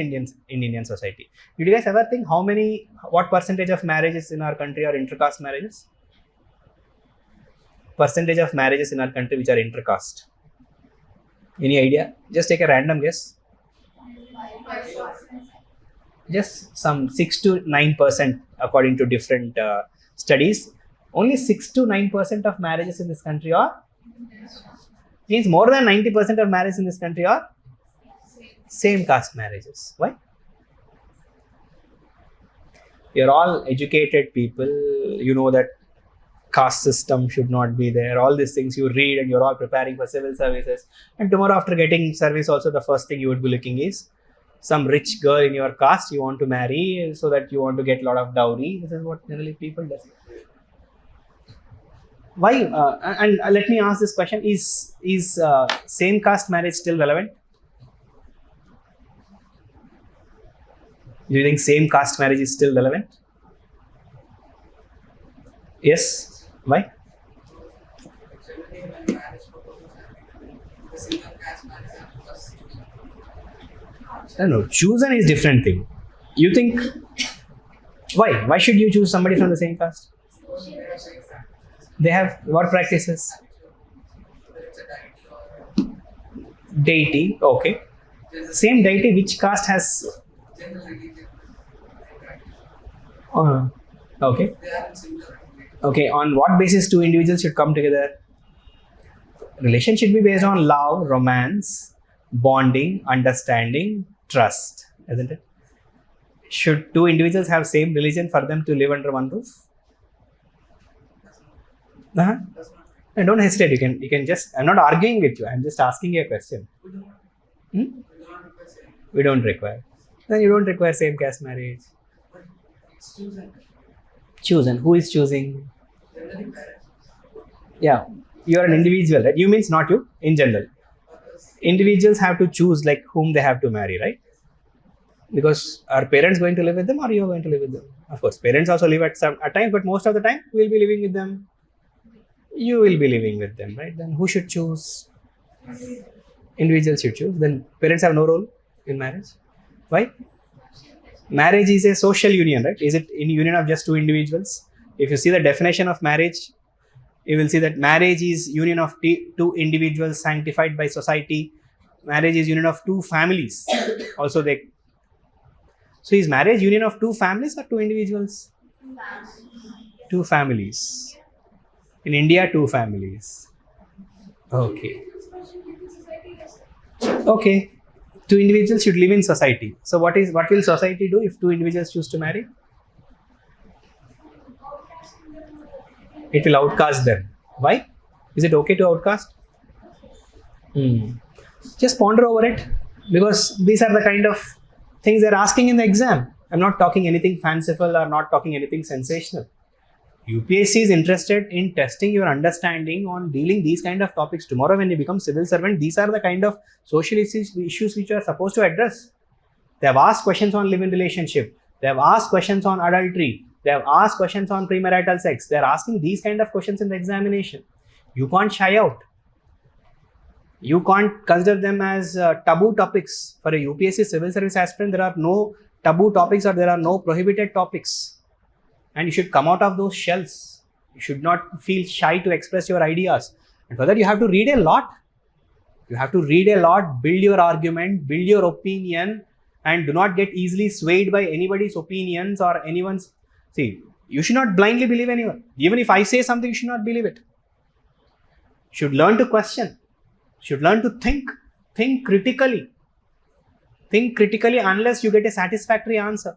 Indian society. Did you guys ever think what percentage of marriages in our country are intercaste marriages? Percentage of marriages in our country which are intercaste. Any idea? Just take a random guess. Just some 6 to 9% according to different studies. Only 6 to 9% of marriages in this country are, means more than 90% of marriages in this country are same caste marriages. Why? You're all educated people, you know that caste system should not be there, all these things you read, and you're all preparing for civil services, and tomorrow after getting service also the first thing you would be looking is some rich girl in your caste you want to marry so that you want to get a lot of dowry. This is what generally people do. Why? And let me ask this question: Is same caste marriage still relevant? Do you think same caste marriage is still relevant? Yes. Why? No. Chosen is different thing. You think why? Why should you choose somebody from the same caste? They have what practices? Deity. Okay. Same deity. Which caste has? Okay. Okay. On what basis two individuals should come together? Relation should be based on love, romance, bonding, understanding, trust, isn't it? Should two individuals have same religion for them to live under one roof? No, don't hesitate. You can just. I'm not arguing with you. I'm just asking you a question. We don't require. Then you don't require same caste marriage. Chosen. Who is choosing? Yeah, you are an individual, right? You means not you. In general, individuals have to choose like whom they have to marry, right? Because are parents going to live with them or you are going to live with them? Of course, parents also live at times, but most of the time we will be living with them. You will be living with them, right? Then who should choose? Individuals should choose. Then parents have no role in marriage. Why? Marriage is a social union, right? Is it in union of just two individuals? If you see the definition of marriage, you will see that marriage is union of two individuals sanctified by society. Marriage is union of two families. Also, so is marriage union of two families or two individuals? Two families. In India, two families. Okay. Okay. Two individuals should live in society. So what will society do if two individuals choose to marry? It will outcast them. Why? Is it okay to outcast? Just ponder over it, because these are the kind of things they're asking in the exam. I'm not talking anything fanciful or not talking anything sensational. UPSC is interested in testing your understanding on dealing these kind of topics. Tomorrow when you become civil servant, these are the kind of social issues which you are supposed to address. They have asked questions on live-in relationship. They have asked questions on adultery. They have asked questions on premarital sex. They are asking these kind of questions in the examination. You can't shy out. You can't consider them as taboo topics. For a UPSC civil service aspirant, there are no taboo topics or there are no prohibited topics. And you should come out of those shells. You should not feel shy to express your ideas. And for that, you have to read a lot. You have to read a lot, build your argument, build your opinion, and do not get easily swayed by anybody's opinions or anyone's. See, you should not blindly believe anyone. Even if I say something, you should not believe it. You should learn to question. You should learn to think. Think critically. Think critically unless you get a satisfactory answer.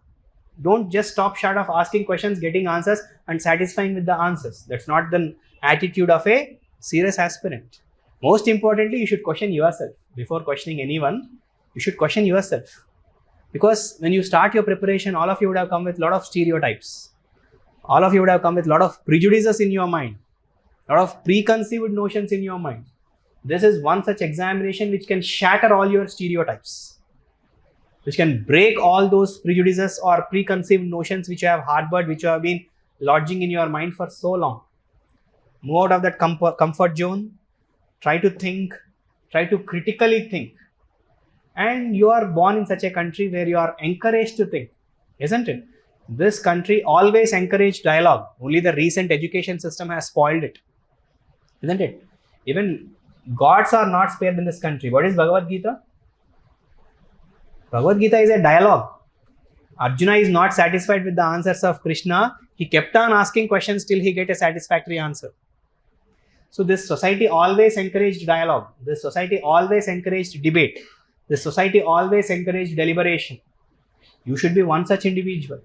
Don't just stop short of asking questions, getting answers and satisfying with the answers. That's not the attitude of a serious aspirant. Most importantly, you should question yourself. Before questioning anyone, you should question yourself. Because when you start your preparation, all of you would have come with a lot of stereotypes. All of you would have come with a lot of prejudices in your mind. A lot of preconceived notions in your mind. This is one such examination which can shatter all your stereotypes, which can break all those prejudices or preconceived notions which you have harbored, which you have been lodging in your mind for so long. Move out of that comfort zone. Try to think. Try to critically think. And you are born in such a country where you are encouraged to think, isn't it? This country always encouraged dialogue. Only the recent education system has spoiled it, isn't it? Even gods are not spared in this country. What is Bhagavad Gita? Bhagavad Gita is a dialogue. Arjuna is not satisfied with the answers of Krishna. He kept on asking questions till he get a satisfactory answer. So this society always encouraged dialogue. This society always encouraged debate. This society always encouraged deliberation. You should be one such individual.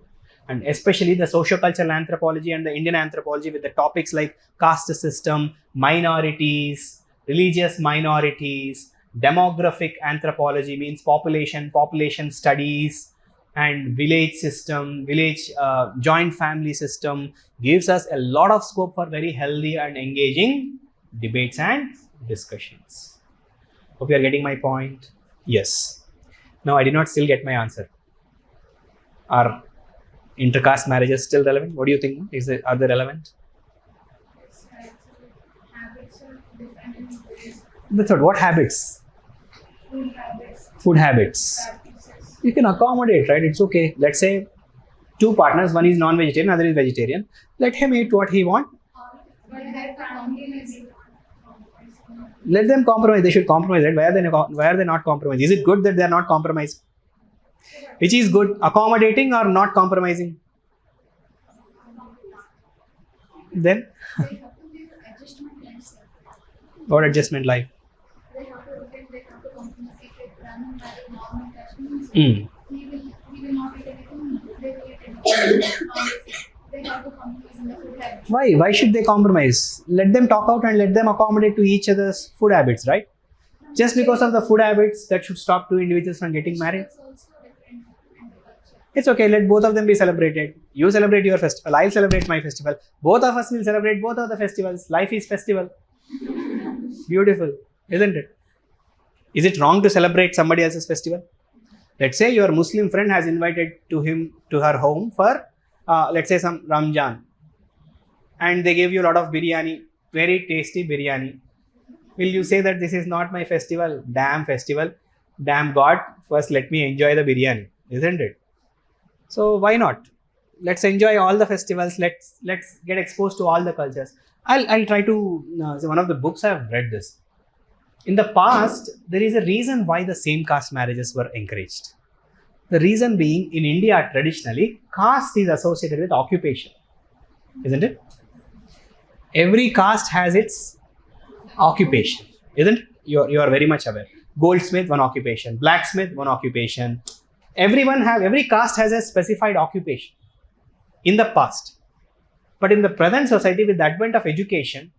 And especially the socio-cultural anthropology and the Indian anthropology with the topics like caste system, minorities, religious minorities, demographic anthropology means population studies, and village system, joint family system gives us a lot of scope for very healthy and engaging debates and discussions. Hope you are getting my point. Yes. Now I did not still get my answer. Are intercaste marriages still relevant? What do you think? Are they relevant? Habits are different in ways. That's what habits? Food habits. Practices. You can accommodate, right? It's okay. Let's say two partners, one is non-vegetarian, other is vegetarian. Let him eat what he wants. But that compromise. Let them compromise. They should compromise, right? Why are they not compromising? Is it good that they are not compromising? Which is good, accommodating or not compromising? Then They have to give adjustment lifestyle. what adjustment life? They have to rotate, they have to compromise. If it run by normal attachments, Mm. he will not eat anything, they will eat anything. They have to compromise in the food habits. Why? Why should they compromise? Let them talk out and let them accommodate to each other's food habits, right? Just because of the food habits, that should stop two individuals from getting married. It's also different in the culture. It's okay, let both of them be celebrated. You celebrate your festival, I'll celebrate my festival. Both of us will celebrate both of the festivals. Life is festival. Beautiful, isn't it? Is it wrong to celebrate somebody else's festival? Let's say your Muslim friend has invited to her home for, let's say, some Ramjan, and they gave you a lot of biryani, very tasty biryani. Will you say that this is not my festival? Damn God, first let me enjoy the biryani, isn't it? So why not? Let's enjoy all the festivals. Let's get exposed to all the cultures. I'll try to. One of the books I've read this. In the past, there is a reason why the same caste marriages were encouraged. The reason being, in India traditionally, caste is associated with occupation, isn't it? Every caste has its occupation, isn't it? You are very much aware. Goldsmith, one occupation. Blacksmith, one occupation. Every caste has a specified occupation in the past. But in the present society, with the advent of education,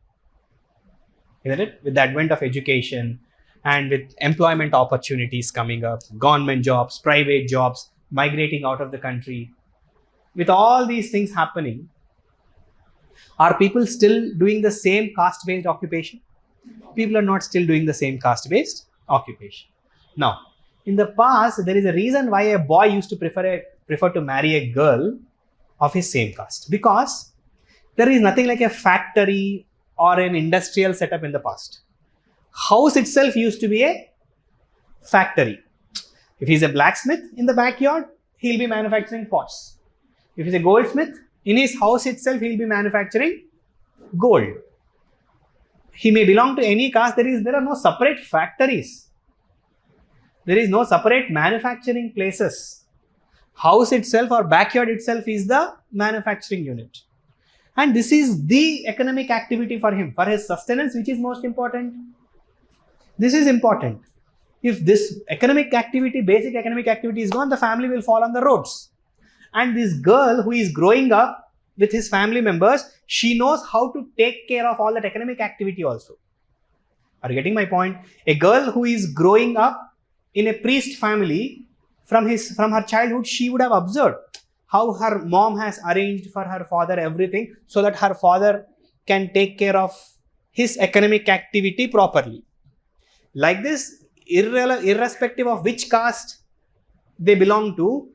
isn't it? With the advent of education and with employment opportunities coming up, government jobs, private jobs, migrating out of the country, with all these things happening, are people still doing the same caste-based occupation? People are not still doing the same caste-based occupation. Now, in the past, there is a reason why a boy used to prefer to marry a girl of his same caste, because there is nothing like a factory or an industrial setup in the past. House itself used to be a factory. If he's a blacksmith, in the backyard, he'll be manufacturing pots. If he's a goldsmith, in his house itself, he'll be manufacturing gold. He may belong to any caste. There are no separate factories. There is no separate manufacturing places. House itself or backyard itself is the manufacturing unit. And this is the economic activity for him, for his sustenance, which is most important. This is important. If this economic activity, basic economic activity is gone, the family will fall on the roads. And this girl who is growing up with his family members, she knows how to take care of all that economic activity also. Are you getting my point? A girl who is growing up in a priest family, from her childhood, she would have observed how her mom has arranged for her father everything so that her father can take care of his economic activity properly. Like this, irrespective of which caste they belong to,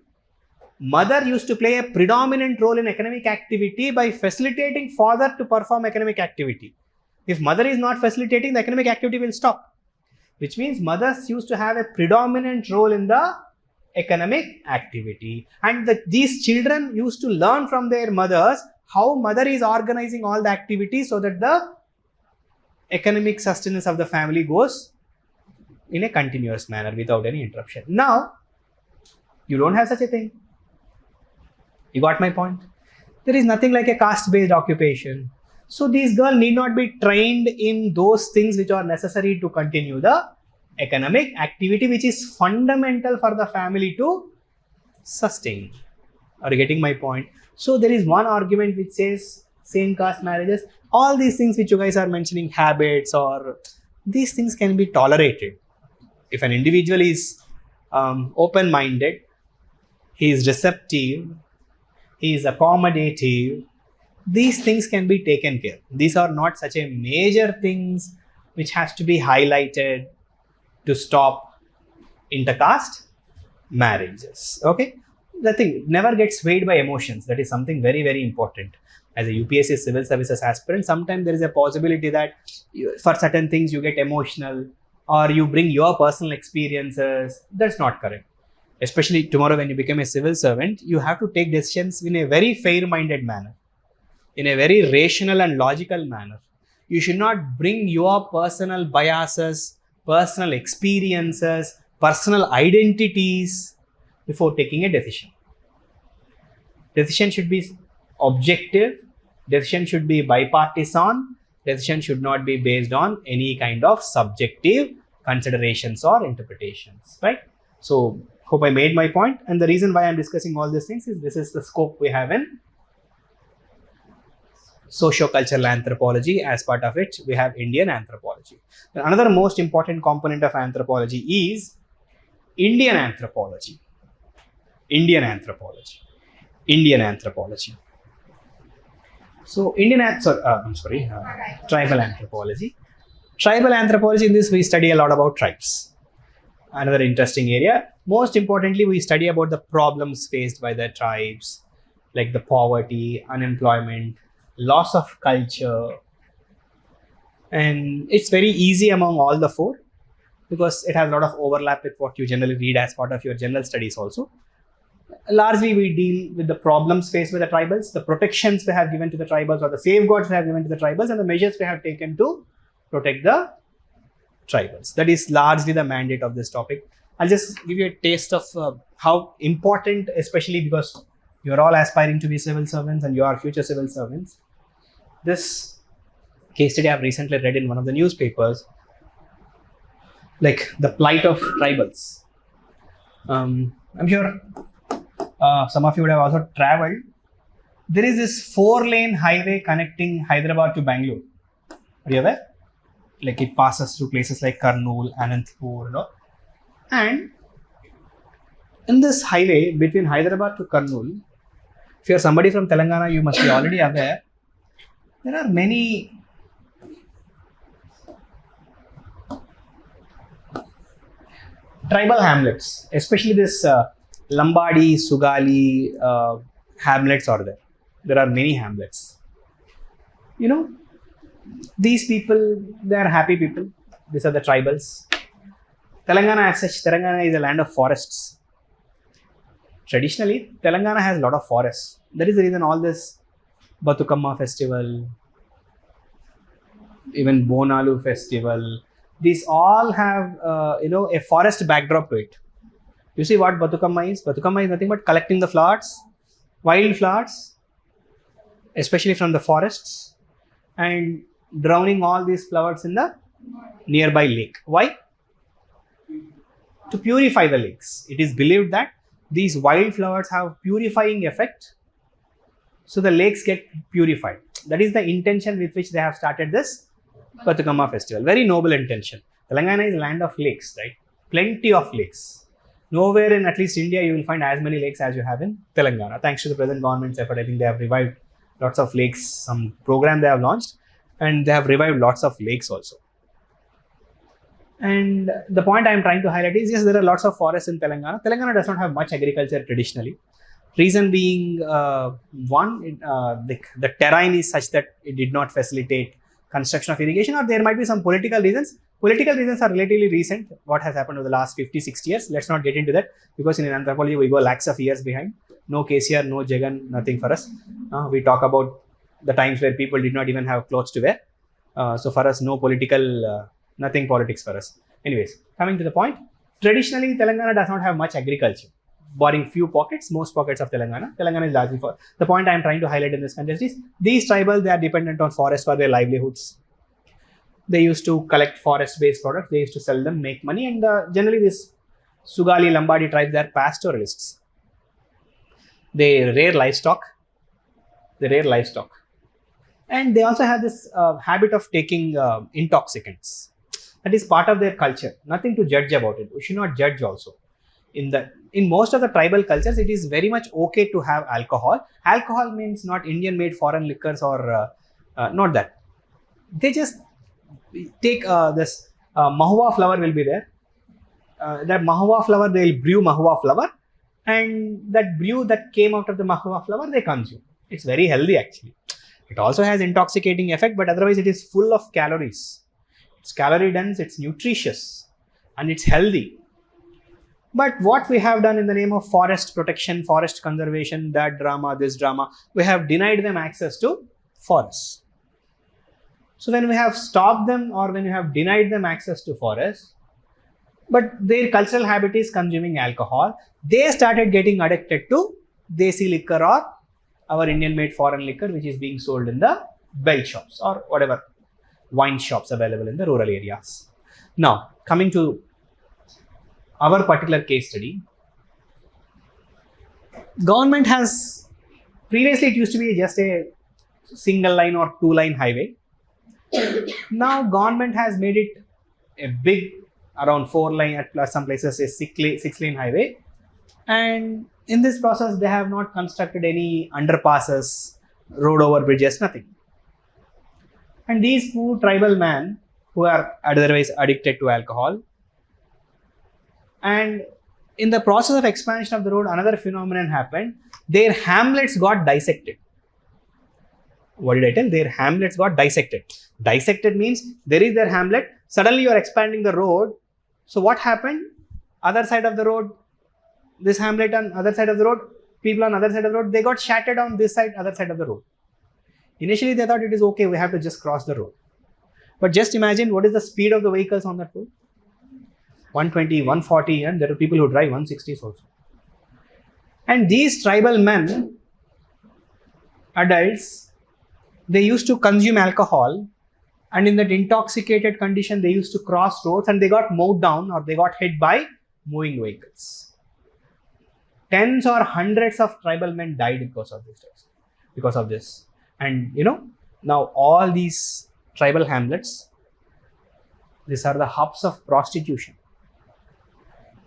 mother used to play a predominant role in economic activity by facilitating father to perform economic activity. If mother is not facilitating, the economic activity will stop. Which means mothers used to have a predominant role in the economic activity. And these children used to learn from their mothers how mother is organizing all the activities so that the economic sustenance of the family goes in a continuous manner without any interruption. Now, you don't have such a thing. You got my point? There is nothing like a caste-based occupation. So these girls need not be trained in those things which are necessary to continue the economic activity, which is fundamental for the family to sustain. Are you getting my point? So there is one argument which says same caste marriages. All these things which you guys are mentioning, habits or these things can be tolerated. If an individual is open-minded, he is receptive, he is accommodative, these things can be taken care. These are not such a major things which has to be highlighted to stop intercaste marriages. Okay? The thing never gets swayed by emotions. That is something very, very important. As a UPSC civil services aspirant, sometimes there is a possibility that for certain things you get emotional or you bring your personal experiences. That's not correct. Especially tomorrow when you become a civil servant, you have to take decisions in a very fair-minded manner, in a very rational and logical manner. You should not bring your personal biases, personal experiences, personal identities before taking a decision. Decision should be objective, decision should be bipartisan, decision should not be based on any kind of subjective considerations or interpretations, right? So, hope I made my point. And the reason why I'm discussing all these things is this is the scope we have in socio-cultural anthropology. As part of it, we have Indian anthropology. Another most important component of anthropology is Indian anthropology. Indian anthropology. Indian anthropology. So, tribal anthropology. Tribal anthropology, in this we study a lot about tribes. another interesting area. Most importantly, we study about the problems faced by the tribes, like the poverty, unemployment, loss of culture. And it's very easy among all the four because it has a lot of overlap with what you generally read as part of your general studies also. Largely, we deal with the problems faced by the tribals, the protections we have given to the tribals, or the safeguards we have given to the tribals, and the measures we have taken to protect the tribals. That is largely the mandate of this topic. I'll just give you a taste of how important, especially because you're all aspiring to be civil servants and you are future civil servants. This case study I've recently read in one of the newspapers, like the plight of tribals. I'm sure some of you would have also traveled. There is this 4-lane highway connecting Hyderabad to Bangalore. Are you aware? Like it passes through places like Kurnool, Anantapur, and in this highway between Hyderabad to Kurnool, if you are somebody from Telangana, you must be already aware, there are many tribal hamlets, especially this Lambadi, Sugali hamlets are there. There are many hamlets. These people, they are happy people. These are the tribals. Telangana as such, Telangana is a land of forests. Traditionally, Telangana has a lot of forests. That is the reason all this Batukamma festival, even Bonalu festival, these all have a forest backdrop to it. You see what Batukamma is? Batukamma is nothing but collecting the flowers, wild flowers, especially from the forests, and drowning all these flowers in the nearby lake. Why? To purify the lakes. It is believed that these wild flowers have purifying effect, so the lakes get purified. That is the intention with which they have started this Batukamma festival. Very noble intention. Telangana is land of lakes, right? Plenty of lakes. Nowhere in at least India you will find as many lakes as you have in Telangana. Thanks to the present government's effort, I think they have revived lots of lakes. Some program they have launched, and they have revived lots of lakes also. And the point I am trying to highlight is, yes, there are lots of forests in Telangana. Telangana does not have much agriculture traditionally. Reason being, one, the terrain is such that it did not facilitate construction of irrigation, or there might be some political reasons. Political reasons are relatively recent. What has happened over the last 50-60 years? Let's not get into that, because in anthropology we go lakhs of years behind. No KCR, no Jagan, nothing for us. We talk about the times where people did not even have clothes to wear. So for us, no political, nothing politics for us. Anyways, coming to the point, traditionally Telangana does not have much agriculture. Barring few pockets, most pockets of Telangana is largely for. The point I am trying to highlight in this context is, these tribals, they are dependent on forest for their livelihoods. They used to collect forest-based products. They used to sell them, make money, and generally this Sugali, Lambadi tribes, they are pastoralists. They rear livestock. And they also have this habit of taking intoxicants. That is part of their culture. Nothing to judge about it. We should not judge also. In most of the tribal cultures, it is very much okay to have alcohol. Alcohol means not Indian-made foreign liquors or not that. They just take this mahua flower will be there. That mahua flower, they will brew mahua flower, and that brew that came out of the mahua flower, they consume. It's very healthy actually. It also has intoxicating effect, but otherwise it is full of calories. It's calorie dense, it's nutritious, and it's healthy. But what we have done in the name of forest protection, forest conservation, that drama, this drama, we have denied them access to forests. So when we have stopped them, or when we have denied them access to forests, but their cultural habit is consuming alcohol, they started getting addicted to desi liquor or our Indian made foreign liquor, which is being sold in the bell shops or whatever wine shops available in the rural areas. Now, coming to our particular case study, government has, previously it used to be just a single line or 2-line highway. Now government has made it a big, around 4-line, at plus some places a 6-lane highway, and in this process they have not constructed any underpasses, road over bridges, nothing. And these poor tribal men who are otherwise addicted to alcohol, And in the process of expansion of the road, another phenomenon happened. Their hamlets got dissected. What did I tell? Their hamlets got dissected. Dissected means there is their hamlet. Suddenly you are expanding the road. So what happened? Other side of the road, this hamlet on other side of the road, people on other side of the road, they got shattered on this side, other side of the road. Initially they thought it is okay, we have to just cross the road. But just imagine what is the speed of the vehicles on that road. 120, 140, and there are people who drive 160s also. And these tribal men, adults, they used to consume alcohol, and in that intoxicated condition they used to cross roads and they got mowed down or they got hit by moving vehicles. Tens or hundreds of tribal men died because of this. And now all these tribal hamlets, these are the hubs of prostitution.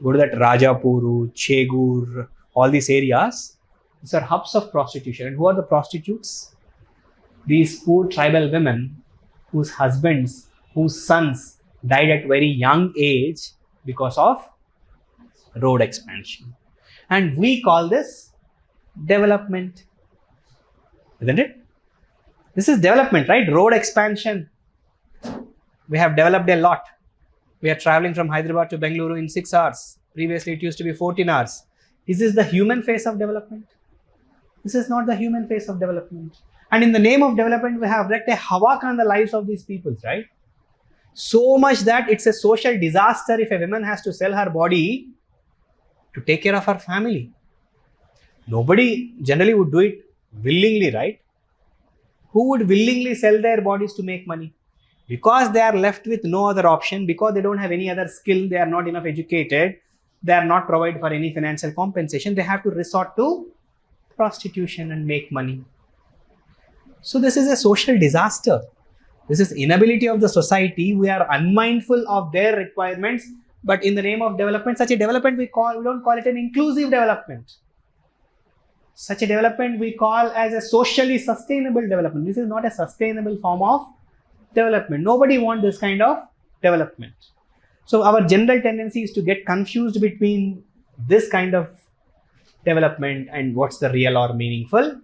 Go to that Rajapuru, Chegur, all these areas, these are hubs of prostitution. And who are the prostitutes? These poor tribal women whose husbands, whose sons died at very young age because of road expansion. And we call this development, isn't it? This is development, right? Road expansion. We have developed a lot. We are traveling from Hyderabad to Bengaluru in 6 hours. Previously, it used to be 14 hours. Is this the human face of development? This is not the human face of development. And in the name of development, we have wreaked a havoc on the lives of these people, right? So much that it's a social disaster if a woman has to sell her body to take care of her family. Nobody generally would do it willingly, right? Who would willingly sell their bodies to make money? Because they are left with no other option, because they don't have any other skill, they are not enough educated, they are not provided for any financial compensation, they have to resort to prostitution and make money. So this is a social disaster. This is inability of the society. We are unmindful of their requirements, but in the name of development, such a development we don't call it an inclusive development. Such a development we call as a socially sustainable development. This is not a sustainable form of development. Nobody wants this kind of development. So our general tendency is to get confused between this kind of development and what's the real or meaningful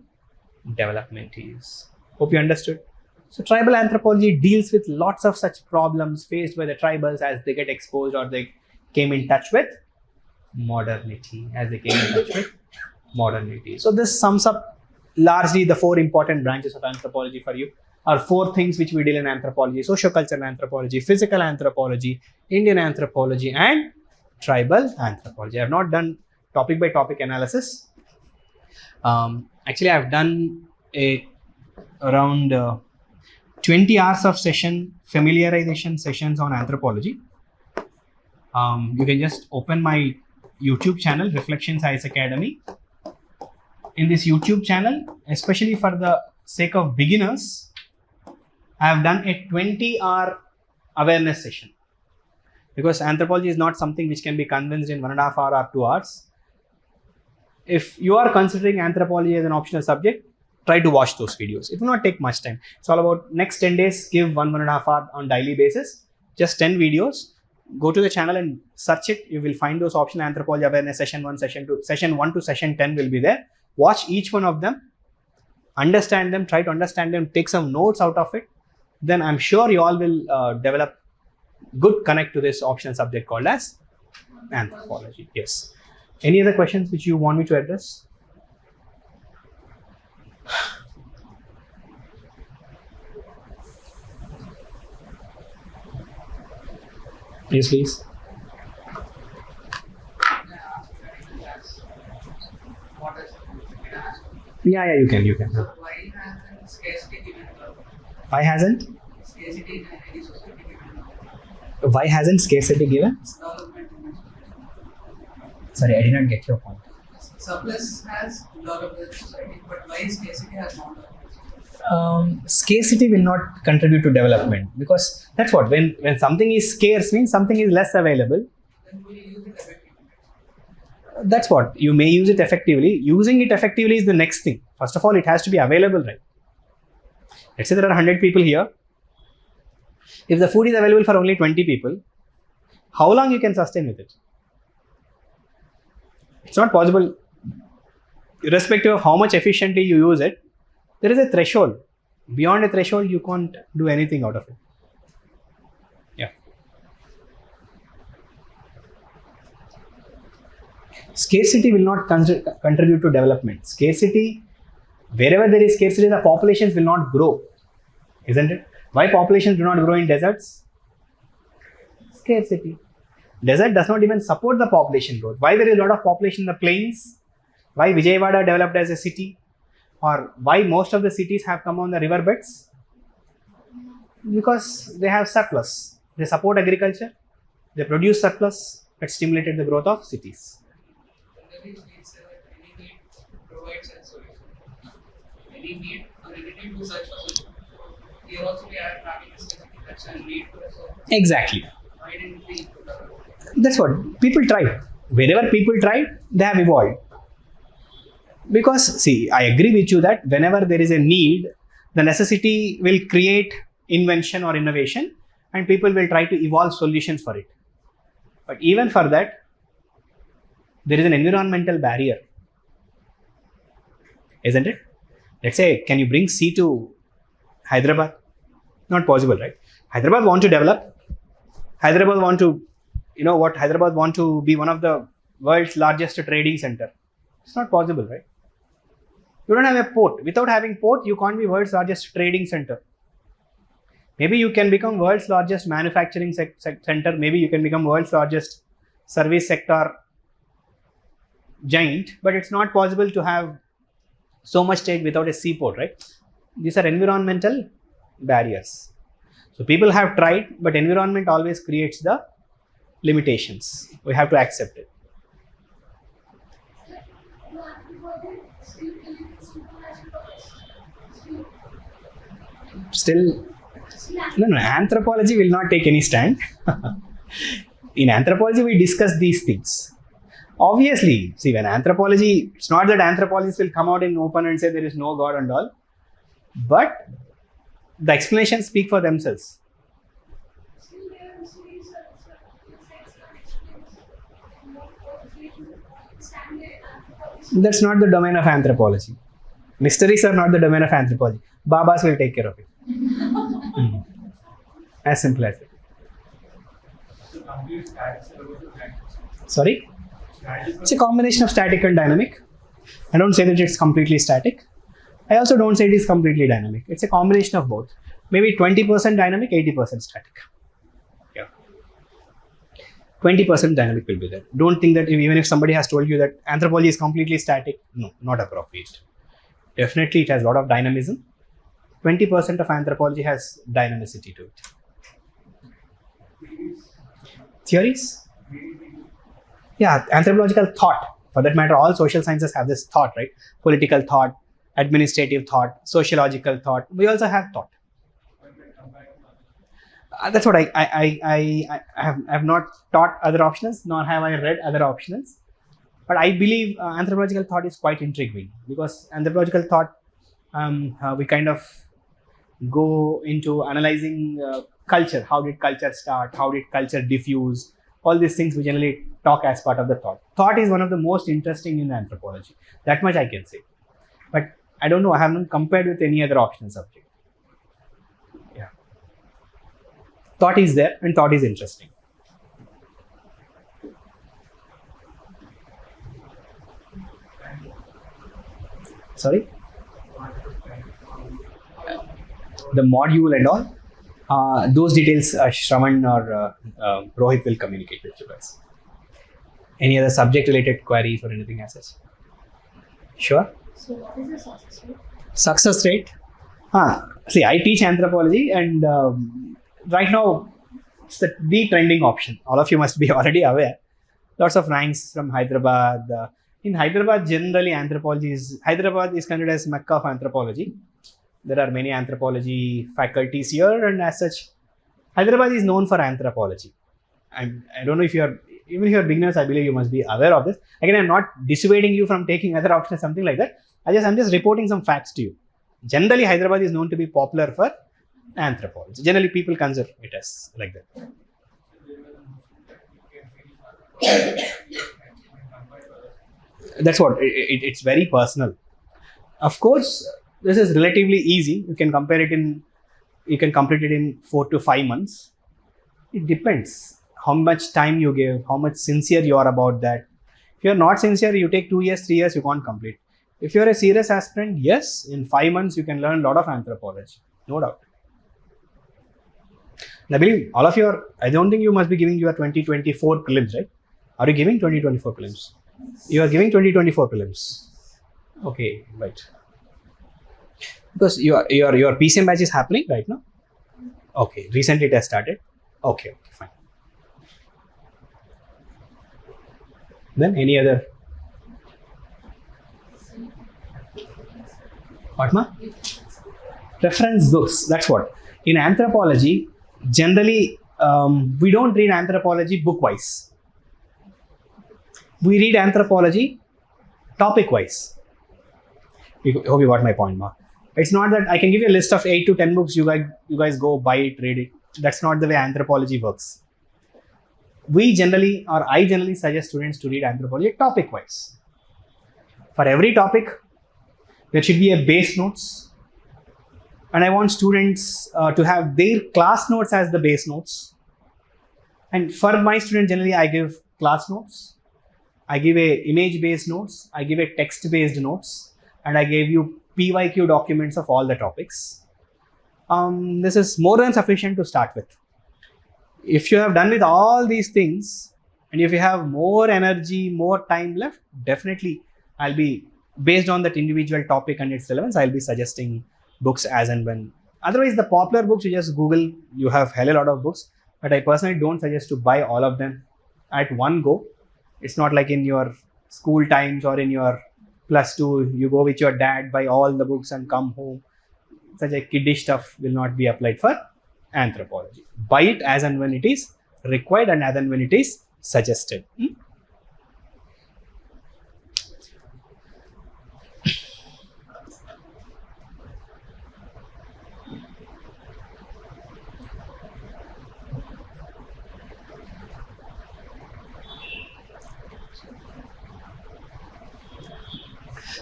development is. Hope you understood. So tribal anthropology deals with lots of such problems faced by the tribals as they get exposed or they came in touch with modernity, So this sums up largely the 4 important branches of anthropology for you. Or 4 things which we deal in anthropology: sociocultural anthropology, physical anthropology, Indian anthropology, and tribal anthropology. I have not done topic by topic analysis. Actually, I have done around 20 hours of familiarization sessions on anthropology. You can just open my YouTube channel, Reflections HIAS Academy. In this YouTube channel, especially for the sake of beginners, I have done a 20-hour awareness session, because anthropology is not something which can be condensed in 1.5 hours or 2 hours. If you are considering anthropology as an optional subject, try to watch those videos. It will not take much time. It's all about next 10 days, give 1.5 hours on daily basis, just 10 videos. Go to the channel and search it. You will find those optional anthropology awareness session 1, session 2, session 1 to session 10 will be there. Watch each one of them, understand them, try to understand them, take some notes out of it. Then I'm sure you all will develop good connect to this optional subject called as anthropology. Yes. Any other questions which you want me to address? Yes, please. Yeah, you can. Why hasn't scarcity given birth? Why hasn't? Scarcity in any society given birth? Why hasn't scarcity given? Development in society. Sorry, I did not get your point. Surplus has developed in society, but why scarcity has not developed? Scarcity will not contribute to development, because that's what, when something is scarce means something is less available. Then we use it effectively. That's what, you may use it effectively. Using it effectively is the next thing. First of all, it has to be available, right? Let's say there are 100 people here. If the food is available for only 20 people, how long you can sustain with it? It's not possible. Irrespective of how much efficiently you use it, there is a threshold. Beyond a threshold, you can't do anything out of it. Yeah. Scarcity will not contribute to development. Scarcity, wherever there is scarcity, the populations will not grow, isn't it? Why populations do not grow in deserts? Scarcity. Desert does not even support the population growth. Why there is a lot of population in the plains? Why Vijayawada developed as a city? Or why most of the cities have come on the riverbeds? Because they have surplus. They support agriculture. They produce surplus that stimulated the growth of cities. Any need provides a solution. Any need or any need to search for solution. Here also we are having a specific need for a solution. Exactly. Why didn't we? That's what people tried. Wherever people tried, they have evolved. Because, see, I agree with you that whenever there is a need, the necessity will create invention or innovation, and people will try to evolve solutions for it. But even for that, there is an environmental barrier, isn't it? Let's say, can you bring sea to Hyderabad? Not possible, right? Hyderabad want to develop. Hyderabad want to, Hyderabad want to be one of the world's largest trading center. It's not possible, right? You don't have a port. Without having port, you can't be world's largest trading center. Maybe you can become world's largest manufacturing center. Maybe you can become world's largest service sector giant. But it's not possible to have so much trade without a seaport, right? These are environmental barriers. So people have tried, but environment always creates the limitations. We have to accept it. Still, no, anthropology will not take any stand. In anthropology, we discuss these things. Obviously, see, when anthropology, it's not that anthropologists will come out in open and say there is no God and all, but the explanations speak for themselves. That's not the domain of anthropology. Mysteries are not the domain of anthropology. Babas will take care of it. As simple as it. Sorry? It's a combination of static and dynamic. I don't say that it's completely static. I also don't say it is completely dynamic. It's a combination of both. Maybe 20% dynamic, 80% static. Yeah. 20% dynamic will be there. Don't think that even if somebody has told you that anthropology is completely static, no, not appropriate. Definitely it has a lot of dynamism. 20% of anthropology has dynamicity to it. Theories? Yeah, anthropological thought. For that matter, all social sciences have this thought, right? Political thought, administrative thought, sociological thought. We also have thought. That's what I have not taught other optionals, nor have I read other optionals. But I believe anthropological thought is quite intriguing, because anthropological thought, we kind of go into analyzing culture. How did culture start? How did culture diffuse? All these things we generally talk as part of the thought. Thought is one of the most interesting in anthropology. That much I can say. But I don't know, I haven't compared with any other optional subject. Yeah. Thought is there and thought is interesting. Sorry? The module and all, those details Shravan or Rohit will communicate with you guys. Any other subject related queries or anything as such? Sure? So what is the success rate? Success rate? See, I teach anthropology, and right now it's the trending option. All of you must be already aware. Lots of ranks from Hyderabad. In Hyderabad, generally Hyderabad is considered as Mecca of anthropology. There are many anthropology faculties here, and as such, Hyderabad is known for anthropology. I don't know if even if you're beginners, I believe you must be aware of this. Again, I'm not dissuading you from taking other options, something like that. I'm just reporting some facts to you. Generally, Hyderabad is known to be popular for anthropology. Generally, people consider it as like that. That's what it's very personal. Of course, this is relatively easy. You can complete it in 4 to 5 months. It depends how much time you give, how much sincere you are about that. If you're not sincere, you take 2 years, 3 years, you can't complete. If you're a serious aspirant, yes, in 5 months you can learn a lot of anthropology, no doubt. And I believe all of I don't think you must be giving your 2024 prelims, right? Are you giving 2024 prelims? You are giving 2024 prelims. Okay, right. Because your PCM batch is happening right now. Okay, recently it has started. Okay, fine. Then any other? What ma? Reference books. That's what. In anthropology, generally we don't read anthropology book-wise. We read anthropology topic-wise. Hope you got my point, ma. It's not that I can give you a list of 8 to 10 books. You guys go buy it, read it. That's not the way anthropology works. I generally suggest students to read anthropology topic-wise. For every topic, there should be a base notes. And I want students to have their class notes as the base notes. And for my students, generally, I give class notes. I give a image-based notes. I give a text-based notes. And I gave you PYQ documents of all the topics. This is more than sufficient to start with. If you have done with all these things, and if you have more energy, more time left, definitely I'll be, based on that individual topic and its relevance, I'll be suggesting books as and when. Otherwise, the popular books, you just Google, you have hell a lot of books, but I personally don't suggest to buy all of them at one go. It's not like in your school times or in your +2, you go with your dad, buy all the books and come home. Such a kiddish stuff will not be applied for anthropology. Buy it as and when it is required and as and when it is suggested.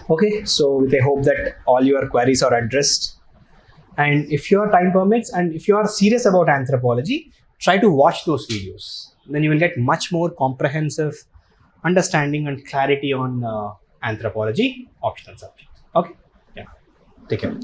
Okay, so with a hope that all your queries are addressed. And if your time permits and if you are serious about anthropology, try to watch those videos. Then you will get much more comprehensive understanding and clarity on anthropology optional subjects. Okay, yeah, take care.